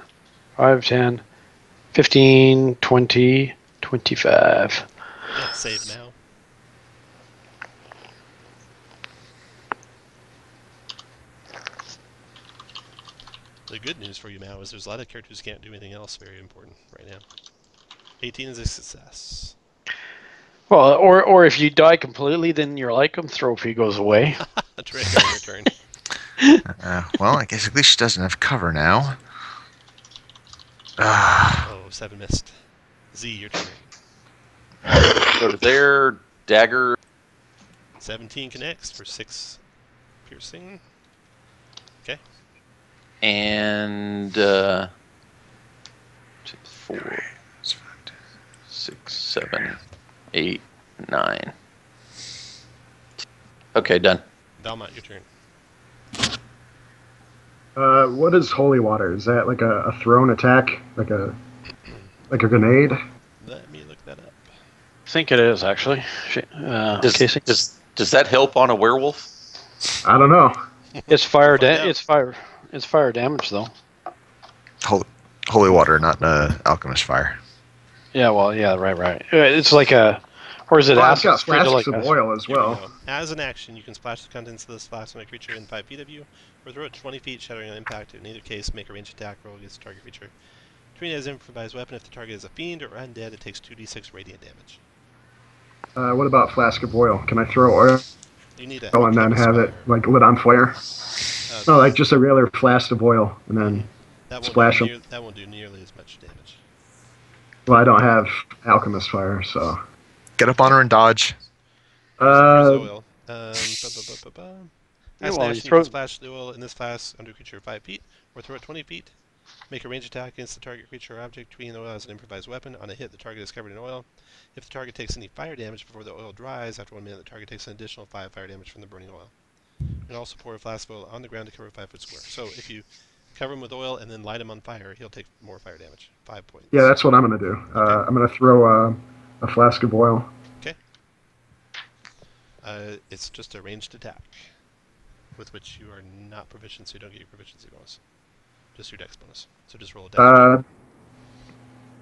15, 20, 25. Let's save now. The good news for you, Mao, is there's a lot of characters who can't do anything else very important right now. 18 is a success. Well, or if you die completely, then your lycanthropy goes away. Dragar, your turn. Well, I guess at least she doesn't have cover now. Oh, 7 missed. Z, your turn. Go to there, dagger. 17 connects for 6 piercing. Okay. And 2, 4, 6, 7, 8, 9. Okay, done. Valmont, your turn. What is holy water? Is that like a thrown attack, like a grenade? Let me look that up. I think it is actually. Casey? Does that help on a werewolf? I don't know. It's fire. Find out. It's fire damage though. Holy water, not alchemist fire. Yeah. Well. Yeah. Right. It's like a. Or is it Well, it's got acid? It's flasks like of a- oil as Here we well. go. As an action, you can splash the contents of this flask on a creature in 5 feet of you, or throw it 20 feet, shattering on impact. In either case, make a ranged attack roll against the target creature. Treating it as an improvised weapon. If the target is a fiend or undead, it takes 2d6 radiant damage. What about flask of oil? Can I throw oil You need a and then have it like lit on fire? No, like just a regular flask of oil and then. that won't splash do 'em. that won't do nearly as much damage. Well, I don't have alchemist fire, so. Get up on her and dodge. Here's Uh, oil. As Yeah, an well, you action, you throw- can splash the oil in this flask under a creature 5 feet, or throw it 20 feet. Make a ranged attack against the target creature or object. Treating the oil as an improvised weapon. On a hit, the target is covered in oil. If the target takes any fire damage before the oil dries, after 1 minute, the target takes an additional 5 fire damage from the burning oil. And also pour a flask of oil on the ground to cover a 5-foot square. So if you cover him with oil and then light him on fire, he'll take more fire damage. 5 points. Yeah, that's what I'm going to do. Okay. I'm going to throw a flask of oil. Okay. It's just a ranged attack, with which you are not proficient, so you don't get your proficiency bonus. Just your dex bonus. So just roll a dex check.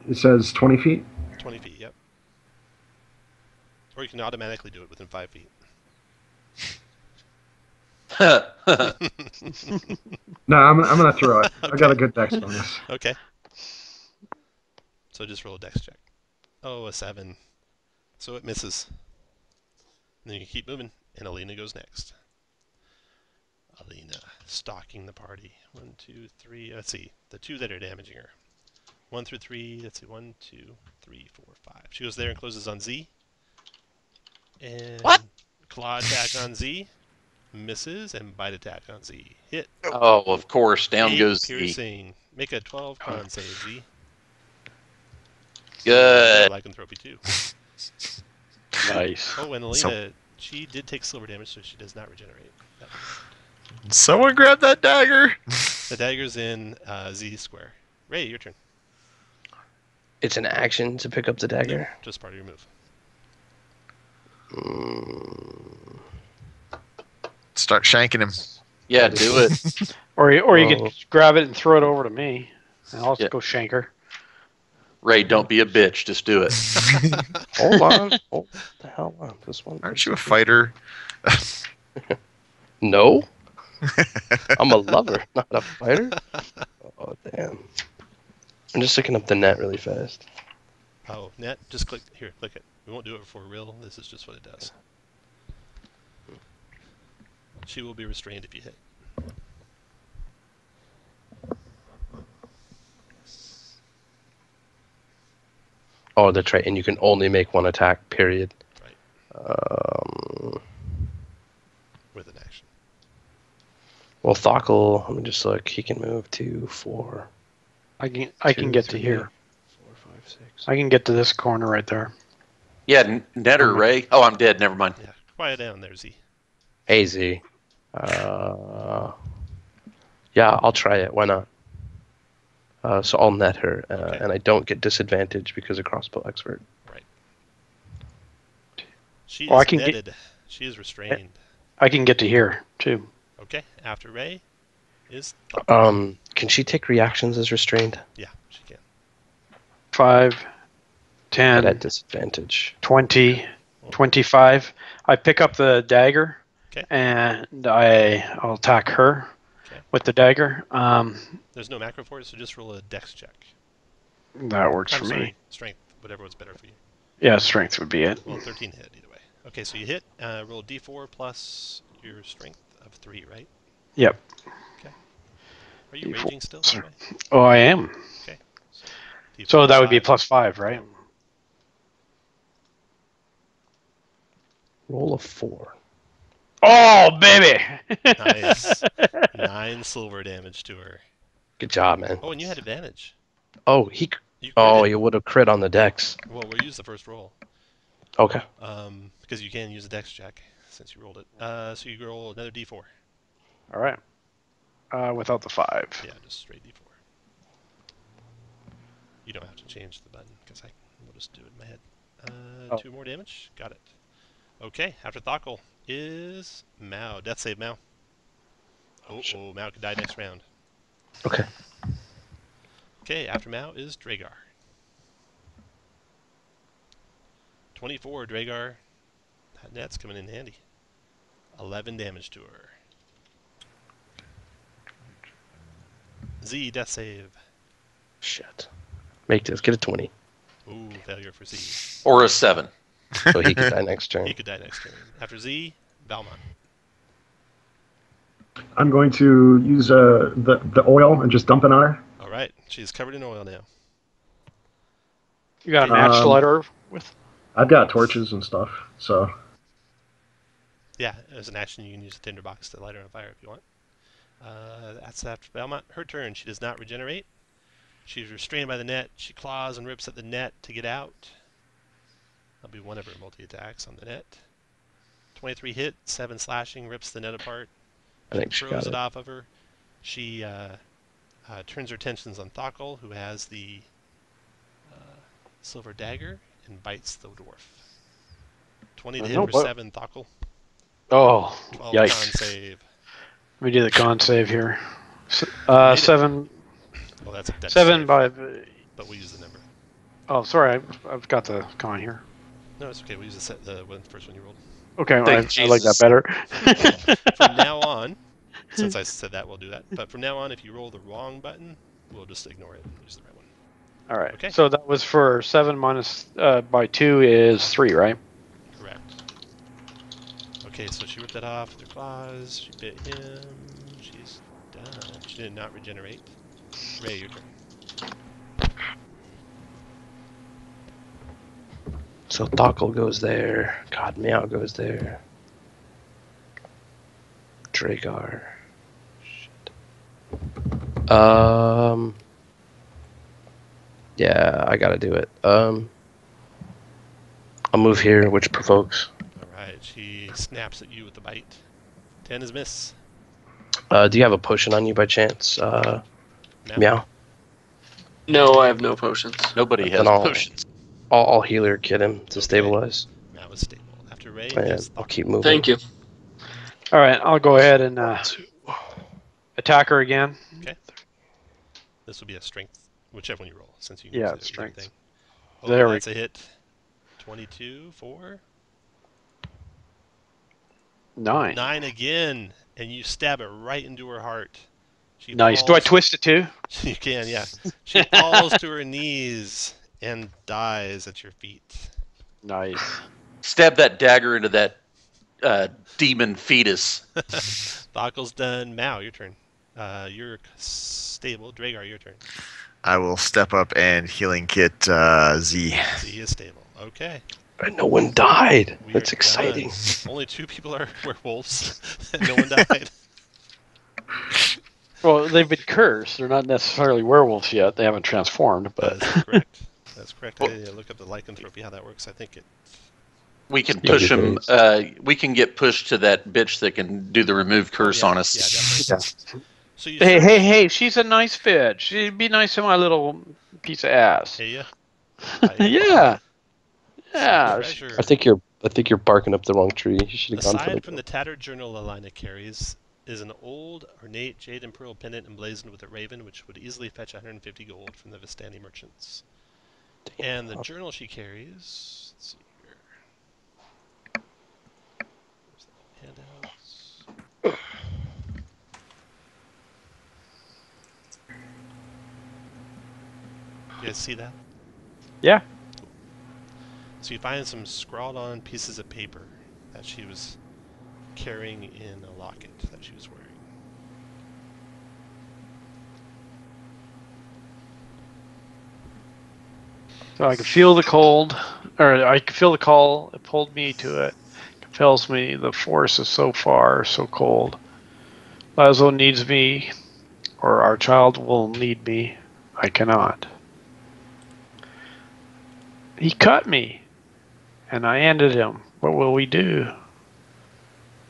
It says 20 feet. 20 feet, yep. Or you can automatically do it within 5 feet. No, I'm going to throw it. Okay. I got a good dex bonus. Okay. So just roll a dex check. Oh, a 7. So it misses. And then you keep moving, and Alina goes next. Alina, stalking the party. 1, 2, 3. Let's see. The 2 that are damaging her. 1 through 3. Let's see. 1, 2, 3, 4, 5. She goes there and closes on Z. And What? Claw attack on Z. Misses, and bite attack on Z. Hit. Oh, of course. Down 8 goes Z. piercing. Make a 12 con save, Z. Good. Lycanthropy too. Nice. Oh, and Alina, she did take silver damage, so she does not regenerate. Someone grab that dagger. The dagger's in Z square. Ray, your turn. It's an action to pick up the dagger. Just part of your move. Start shanking him. Yeah, do it. Or you Oh. could grab it and throw it over to me, and I'll Yeah. go shank her. Ray, don't be a bitch. Just do it. Hold on. Hold the hell on. This one. Aren't you a fighter? No. I'm a lover, not a fighter. Oh, damn. I'm just looking up the net really fast. Oh, net, just click here, click it. We won't do it for real. This is just what it does. She will be restrained if you hit. Oh, that's right. And you can only make one attack, period. Right. With an action. Well, Thockle, let me just look. He can move 2, 4. I can get to here. 4, 5, 6. I can get to this corner right there. Yeah, Netter, Ray. Oh, I'm dead. Never mind. Yeah, quiet down there, Z. Hey, Z. Yeah, I'll try it. Why not? So I'll net her, Okay. and I don't get disadvantage because of crossbow expert. Right. She Oh, I is can get- netted. She is restrained. I can get to here too. Okay, after Ray is... Can she take reactions as restrained? Yeah, she can. 5, But 10, at disadvantage. 20, 25. I pick up the dagger, Okay. and I'll attack her Okay. with the dagger. There's no macro for it, so just roll a dex check. That works I'm for sorry, me. strength, whatever was better for you. Yeah, strength would be it. Well, 13 hit either way. Okay, so you hit. Roll d4 plus your strength of 3, right? Yep. Are you D4. raging still? by the way? Oh, I am. Okay. D4 So that would be plus +5, right? Roll a 4. Oh, baby! 5. Nice. 9 silver damage to her. Good job, man. Oh, and you had advantage. Oh, You Oh, critted. you would have crit on the dex. Well, we'll use the first roll. Okay. Because you can use a dex check since you rolled it. So you roll another d4. All right. Without the 5. Yeah, just straight d4. You don't have to change the button because I will just do it in my head. Oh. 2 more damage. Got it. Okay, after Thockle is Mao. Death save, Mao. Oh, Mao could die next round. Okay. Okay, after Mao is Dragar. 24, Dragar. That net's coming in handy. 11 damage to her. Z, death save. Shit. Make this. Get a 20. Ooh, failure for Z. Or a 7. So he can die next turn. He could die next turn. After Z, Valmont. I'm going to use the oil and just dump it on her. All right, she's covered in oil now. You got a match to light her with? I've got torches and stuff, so Yeah, as an action, you can use a tinderbox to light her on fire if you want. That's after Valmont. Her turn. She does not regenerate. She's restrained by the net. She claws and rips at the net to get out. That'll be one of her multi-attacks on the net. 23 hit, 7 slashing, rips the net apart. I think she Throws got it it. off of her. She turns her attentions on Thokkel, who has the silver dagger, and bites the dwarf. 20 to hit for 7, Thokkel. Oh, 12 yikes. con save. Let me do the con save here. made it. 7. Well, that's a dex 7 save, by. but we'll use the number. Oh, sorry. I've got the con here. No, it's okay. We'll use the first one you rolled. Okay, Thank I like that Jesus. better. From now on, since I said that, we'll do that. But from now on, if you roll the wrong button, we'll just ignore it and use the right one. All right. Okay. So that was for 7 minus by 2 is 3, right? Correct. Okay, so she ripped that off with her claws. She bit him. She's done. She did not regenerate. Ray, your turn. So Thokkel goes there. God, Meow goes there. Dragar. Shit. Yeah, I gotta do it. I'll move here, which provokes. Alright, she snaps at you with the bite. 10 is miss. Do you have a potion on you by chance? Meow. No, I have no potions. Nobody has Then I'll- potions. I'll healer kid him to Okay. stabilize. That was stable. After Ray, And is I'll Thokkel. keep moving. Thank you. All right. I'll go ahead and attack her again. This will be a strength, whichever one you roll, since you Yeah, use it's strength. everything. Oh, There we that's a hit. 22 for 9. 9 again, and you stab it right into her heart. She Nice. Do I falls- twist it too? You can, yeah. She falls to her knees and dies at your feet. Nice. Stab that dagger into that demon fetus. Thokkel's done. Mao, your turn. You're stable. Dragar, your turn. I will step up and healing kit Z. Z is stable. Okay. And no one died. we That's are exciting. done. Only 2 people are werewolves, and no one died. Well, they've been cursed. They're not necessarily werewolves yet. They haven't transformed, but That's correct. That's correct. I didn't look up the lycanthropy, how that works. I think it. We can Yeah, push him. because- We can get pushed to that bitch that can do the remove curse yeah, on us. Yeah, definitely. So you hey, start- hey, hey! She's a nice bitch. She'd be nice to my little piece of ass. Hey, yeah. Yeah. Yeah. Treasure. I think you're barking up the wrong tree. You should have gone for Aside the. from the tattered journal Alina carries, is an old, ornate jade and pearl pendant emblazoned with a raven, which would easily fetch 150 gold from the Vistani merchants. And the journal she carries. Let's see here. Where's the handouts? You guys see that? Yeah. So you find some scrawled on pieces of paper that she was carrying in a locket that she was wearing. So I can feel the cold, or I can feel the call. It pulled me to it. Compels me. The force is so far, so cold. Lazo needs me, or our child will need me. I cannot. He cut me, and I ended him. What will we do?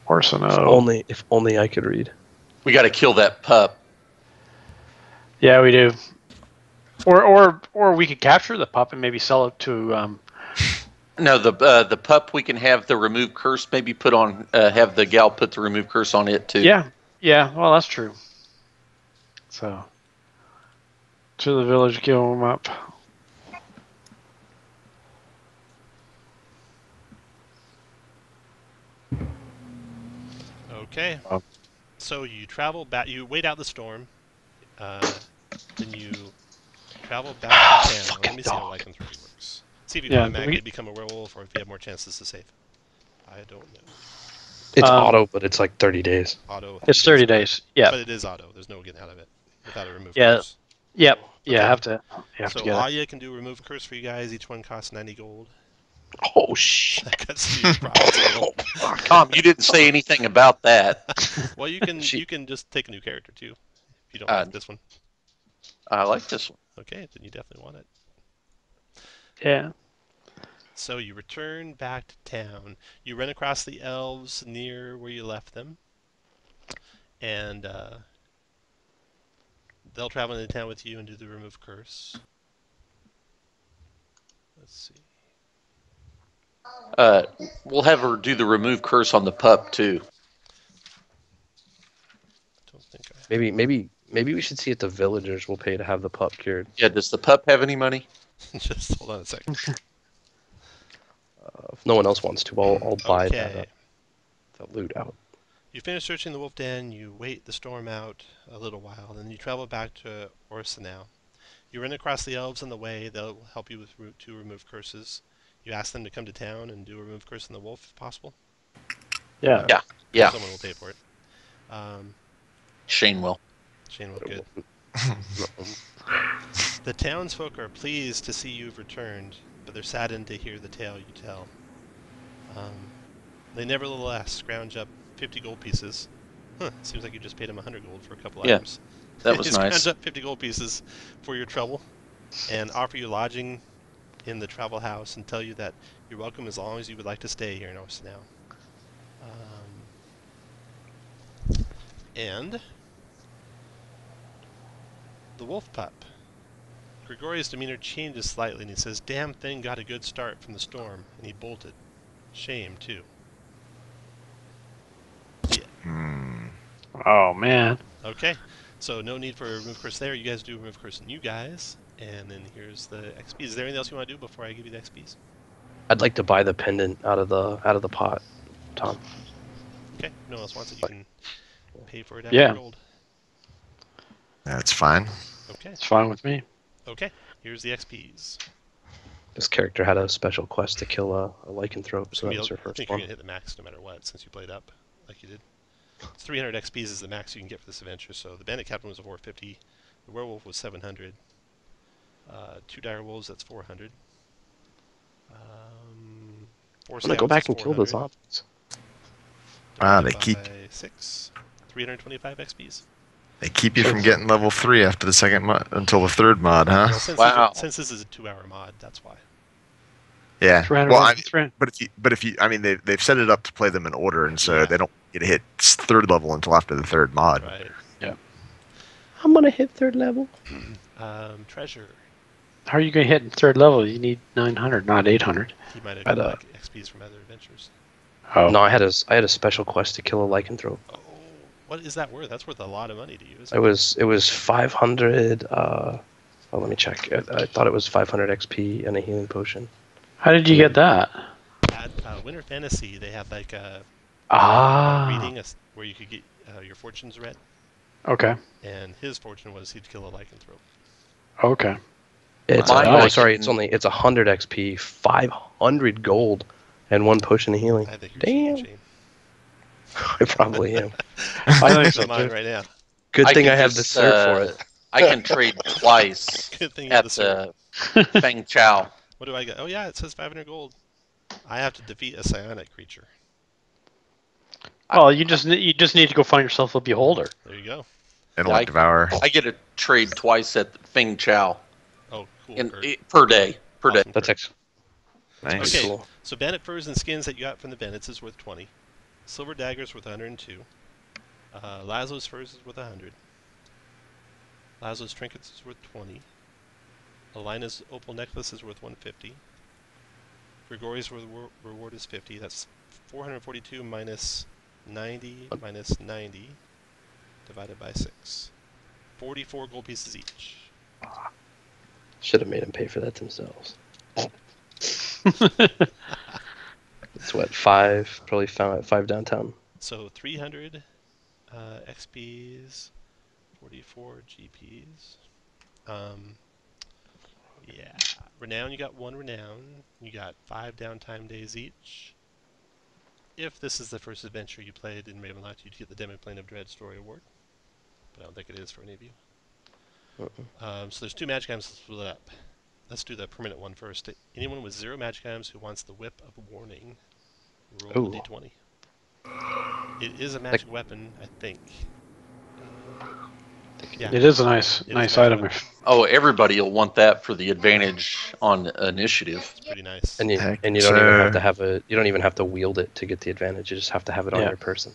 Orsino. If only I could read. We got to kill that pup. Yeah, we do. Or we could capture the pup and maybe sell it to. No, the pup we can have the remove curse maybe put on. Have the gal put the remove curse on it too. Yeah. Well, that's true. So, to the village, give him up. Okay. Oh. So you travel back. You wait out the storm. Then you travel back to town. Let Fucking me see how dog. lycanthropy works. See if you Yeah, automatically become a werewolf or if you have more chances to save. I don't know. It's Um, auto, but it's like 30 days. Auto. It's 30 days. Yeah. But it is auto. There's no getting out of it without a remove Yeah. curse. Yep. Yeah. Okay. Have to. You have So to get it. Aya can do remove curse for you guys. Each one costs 90 gold. Oh shit! That cuts to your profit. Tom, you didn't say anything about that. Well, you can She- you can just take a new character too. If you don't Uh, like this one. I like this one. Okay, then you definitely want it. Yeah. So you return back to town. You run across the elves near where you left them, and they'll travel into town with you and do the remove curse. Let's see. We'll have her do the remove curse on the pup too. Don't think I. Maybe we should see if the villagers will pay to have the pup cured. Yeah, does the pup have any money? Just hold on a second. If no one else wants to, I'll buy Okay. that loot out. You finish searching the wolf den, you wait the storm out a little while, then you travel back to Orsenau. You run across the elves on the way, they'll help you with to remove curses. You ask them to come to town and do a remove curse on the wolf if possible. Yeah. Yeah. Someone will pay for it. Shane will. Shane will, good. The townsfolk are pleased to see you've returned, but they're saddened to hear the tale you tell. They nevertheless scrounge up 50 gold pieces. Seems like you just paid him 100 gold for a couple Yeah, items. that was They nice. scrounge up 50 gold pieces for your trouble and offer you lodging in the travel house and tell you that you're welcome as long as you would like to stay here in Orsenau. And the wolf pup. Gregorius' demeanor changes slightly and he says, "Damn thing got a good start from the storm," and he bolted. Shame, too. Oh man. Okay, so no need for a remove curse there. You guys do remove curse on you guys, and then here's the XP. Is there anything else you want to do before I give you the XPs? I'd like to buy the pendant out of the pot, Tom. Okay, no one else wants it. You can pay for it out Yeah. of gold. That's fine. Okay, It's fine with me. okay. Here's the XPs. This character had a special quest to kill a lycanthrope, so that was her I first think you're one. gonna hit the max no matter what, since you played up like you did. It's 300 XPs is the max you can get for this adventure. So the Bandit Captain was a 450, the Werewolf was 700, 2 dire wolves, that's 400. 4 I'm scouts gonna go back is and kill the 400. zombies. They Divided keep by 6, 325 XPs. they keep you from getting level 3 after the second mod until the third mod, huh? Well, Wow. since this is a 2-hour mod, that's why. Yeah. 300 Well, but if you, I mean, they've set it up to play them in order, and so Yeah. they don't get to hit third level until after the third mod. Right. I'm gonna hit third level. Treasure. How are you going to hit in third level? You need 900, not 800. He might have I'd, got like XPs from other adventures. Oh. No, I had a special quest to kill a lycanthrope. Oh, what is that worth? That's worth a lot of money to you, isn't It was 500. Let me check. I thought it was 500 XP and a healing potion. How did you get that? At Winter Fantasy, they had like a reading where you could get your fortunes read, Okay. and his fortune was he'd kill a lycanthrope. Okay. It's Mine, sorry, can- it's 100 XP, 500 gold, and 1 potion of healing. I think you're Damn. cheating, Shane. I probably am. I think Lose so my mind too. right now. Good thing can I have the just, cert for it. I can trade twice Good thing you have at the the Feng Chao. What do I get? Oh yeah, it says 500 gold. I have to defeat a psionic creature. Well, you just need to go find yourself a beholder. There you go. And Yeah, like Devour. I get a trade twice at the Feng Chao Oh, cool. Kurt. per day. Awesome, That's Kurt. actually Nice. Okay. cool. So bandit furs and skins that you got from the bandits is worth 20. Silver daggers worth 102. Laszlo's furs is worth 100. Laszlo's trinkets is worth 20. Alina's opal necklace is worth 150. Gregorius' reward is 50. That's 442 minus 90 minus 90 divided by 6. 44 gold pieces each. Should have made them pay for that themselves. It's what, 5? Probably found at 5 downtown. So 300 XPs, 44 GPs. Yeah. Renown, you got 1 renown. You got 5 downtime days each. If this is the first adventure you played in Ravenloft, you'd get the Demiplane of Dread Story Award. But I don't think it is for any of you. So there's 2 magic items to split up. Let's do the permanent one first. Anyone with 0 magic items who wants the Whip of Warning, roll a d20. It is a magic weapon, I think. I Yeah. It is a nice It is nice nice item. weapon. Oh, everybody will want that for the advantage on initiative. It's pretty nice. And you Heck, and you don't even have so- to have a you don't even have to wield it to get the advantage. You just have to have it on Yeah. your person.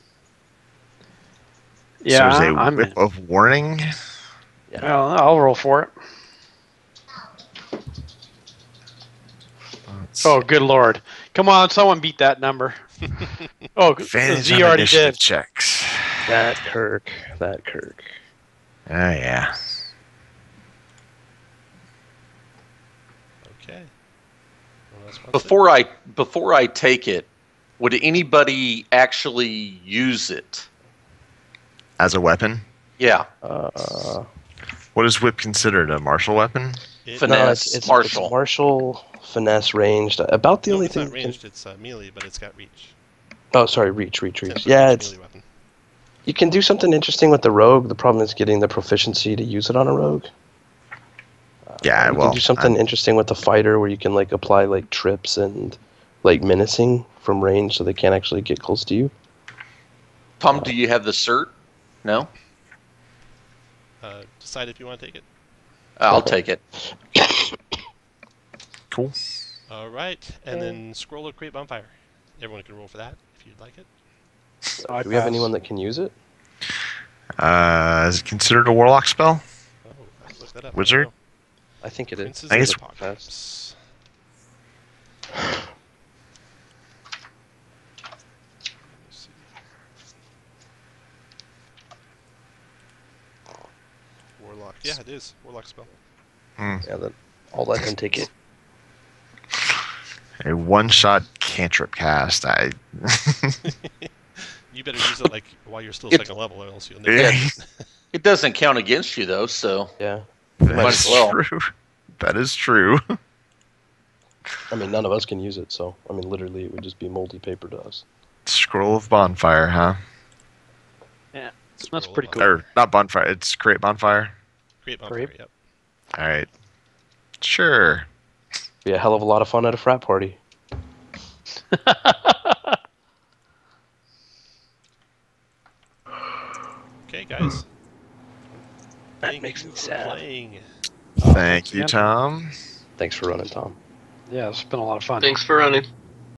Yeah, so is a I'm whip in. of warning. Yeah. Well, I'll roll for it. Oh, good lord! Come on, someone beat that number. Oh, Advantage Z on already initiative did. checks. That Kirk. That Kirk. Oh yeah. Okay. Anyone else wants it? Before I take it, would anybody actually use it? As a weapon. Yeah, What is whip considered? A martial weapon? finesse, it's martial. It's martial, finesse, ranged. About the No, only it's thing. not ranged. It's melee, but it's got reach. Oh, sorry, reach. 10-foot Yeah, range it's melee weapon. you can do something interesting with the rogue. The problem is getting the proficiency to use it on a rogue. Yeah, You well, can do something interesting with the fighter where you can like apply like trips and like menacing from range, so they can't actually get close to you. Tom, do you have the cert? No? Decide if you want to take it. I'll take it. Cool. All right, and then scroll or create bonfire. Everyone can roll for that if you'd like it. I Do we have pass. anyone that can use it? Is it considered a warlock spell? Oh, I have to look that up. Wizard? I don't know. I think it is. Princes I of guess- the Apocalypse. Let me see. Warlock. Yeah, it is. Warlock spell. Yeah, then I'll let them take it. A one-shot cantrip cast. You better use it like while you're still It- second level, or else you'll never. Yeah. use it. It doesn't count against you though, so Yeah. That Might is as well. true. That is true. I mean, none of us can use it, so I mean, literally, it would just be moldy paper to us. Scroll of bonfire, huh? That's Scroll pretty up. cool. Or not bonfire. It's create bonfire. Create bonfire. Create. Yep. All right. Sure. Be a hell of a lot of fun at a frat party. Okay, guys. That Thank makes you me for sad. playing. Thank you, again. Tom. Thanks for running, Tom. Yeah, it's been a lot of fun. Thanks for running.